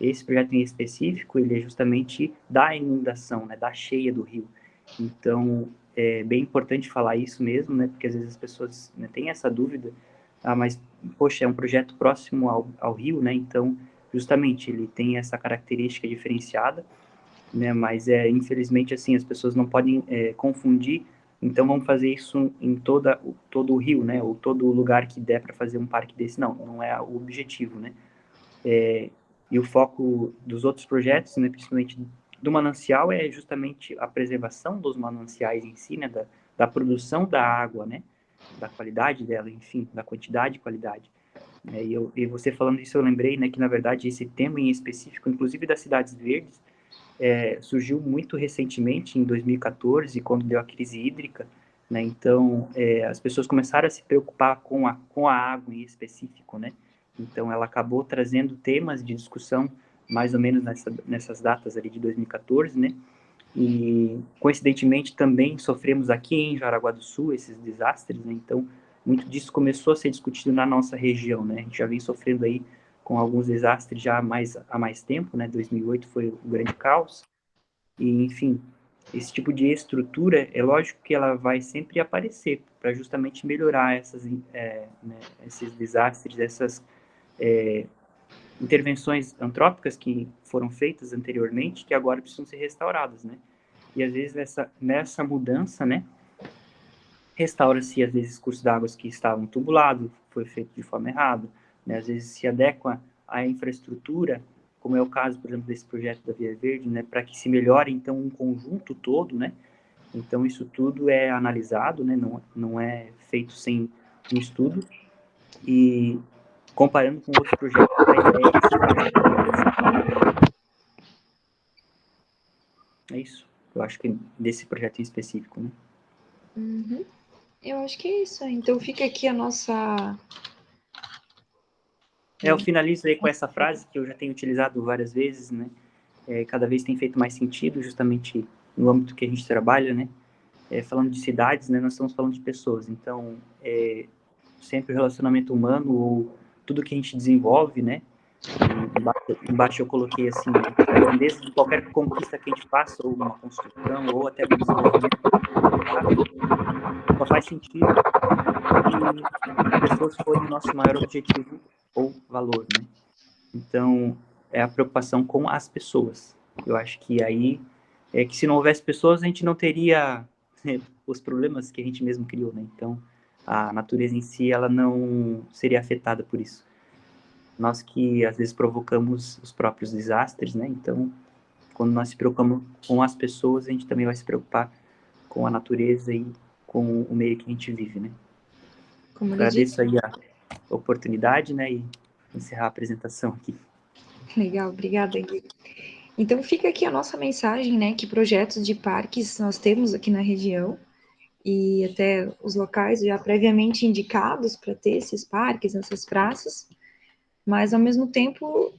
Esse projeto em específico, ele é justamente da inundação, né, da cheia do rio. Então, é bem importante falar isso mesmo, né, porque às vezes as pessoas, né, têm essa dúvida, mas, poxa, é um projeto próximo ao rio, né, então, justamente, ele tem essa característica diferenciada, né, mas, infelizmente, assim, as pessoas não podem confundir, então vamos fazer isso em todo o rio, né, ou todo lugar que der para fazer um parque desse, não é o objetivo, né. E o foco dos outros projetos, né, principalmente do manancial, é justamente a preservação dos mananciais em si, né, da produção da água, né, da qualidade dela, enfim, da quantidade e qualidade. E você falando isso, eu lembrei, né, que na verdade esse tema em específico, inclusive das cidades verdes, surgiu muito recentemente, em 2014, quando deu a crise hídrica, né, então as pessoas começaram a se preocupar com a água em específico, né, então ela acabou trazendo temas de discussão mais ou menos nessas datas ali de 2014, né, e coincidentemente também sofremos aqui em Jaraguá do Sul esses desastres, né, então muito disso começou a ser discutido na nossa região, né, a gente já vem sofrendo aí com alguns desastres já há mais tempo, né, 2008 foi o grande caos, e enfim, esse tipo de estrutura, é lógico que ela vai sempre aparecer para justamente melhorar né, esses desastres, essas intervenções antrópicas que foram feitas anteriormente, que agora precisam ser restauradas, né? E às vezes nessa mudança, né, restaura-se às vezes cursos d'água que estavam tubulados, foi feito de forma errada, né? Às vezes se adequa à infraestrutura, como é o caso, por exemplo, desse projeto da Via Verde, né, para que se melhore então um conjunto todo, né? Então isso tudo é analisado, né? Não é feito sem um estudo, e comparando com outros projetos, a ideia é esse. É isso. Eu acho que desse projeto em específico, né? Uhum. Eu acho que é isso. Então fica aqui a nossa. Eu finalizo aí com essa frase que eu já tenho utilizado várias vezes, né? Cada vez tem feito mais sentido, justamente no âmbito que a gente trabalha, né? Falando de cidades, né? Nós estamos falando de pessoas. Então, sempre o relacionamento humano ou tudo que a gente desenvolve, né? Embaixo eu coloquei assim, né? A grandeza de qualquer conquista que a gente faça, ou uma construção, ou até um desenvolvimento, só faz sentido se as pessoas forem o nosso maior objetivo ou valor, né? Então, é a preocupação com as pessoas. Eu acho que aí, que se não houvesse pessoas, a gente não teria, né, os problemas que a gente mesmo criou, né? Então, a natureza em si, ela não seria afetada por isso. Nós que, às vezes, provocamos os próprios desastres, né? Então, quando nós se preocupamos com as pessoas, a gente também vai se preocupar com a natureza e com o meio que a gente vive, né? Como ele Agradeço aí a oportunidade, né, e encerrar a apresentação aqui. Legal, obrigada, Gui. Então fica aqui a nossa mensagem, né, que projetos de parques nós temos aqui na região e até os locais já previamente indicados para ter esses parques, essas praças, mas ao mesmo tempo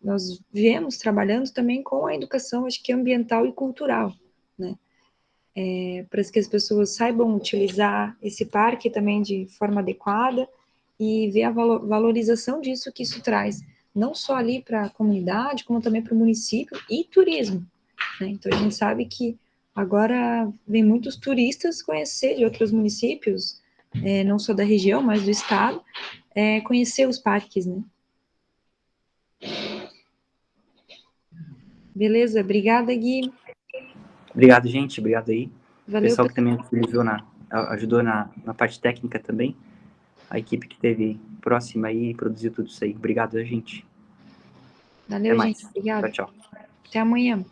nós viemos trabalhando também com a educação, acho que ambiental e cultural, né, para que as pessoas saibam utilizar esse parque também de forma adequada e ver a valorização disso que isso traz, não só ali para a comunidade, como também para o município e turismo, né? Então, a gente sabe que agora vem muitos turistas conhecer de outros municípios, não só da região, mas do estado, conhecer os parques, né? Beleza, obrigada, Gui. Obrigado, gente. Obrigado aí. Valeu, Pessoal que também ajudou na parte técnica também. A equipe que esteve próxima aí e produziu tudo isso aí. Obrigado, gente. Valeu, Até gente. mais. Obrigada. Tchau, tchau. Até amanhã.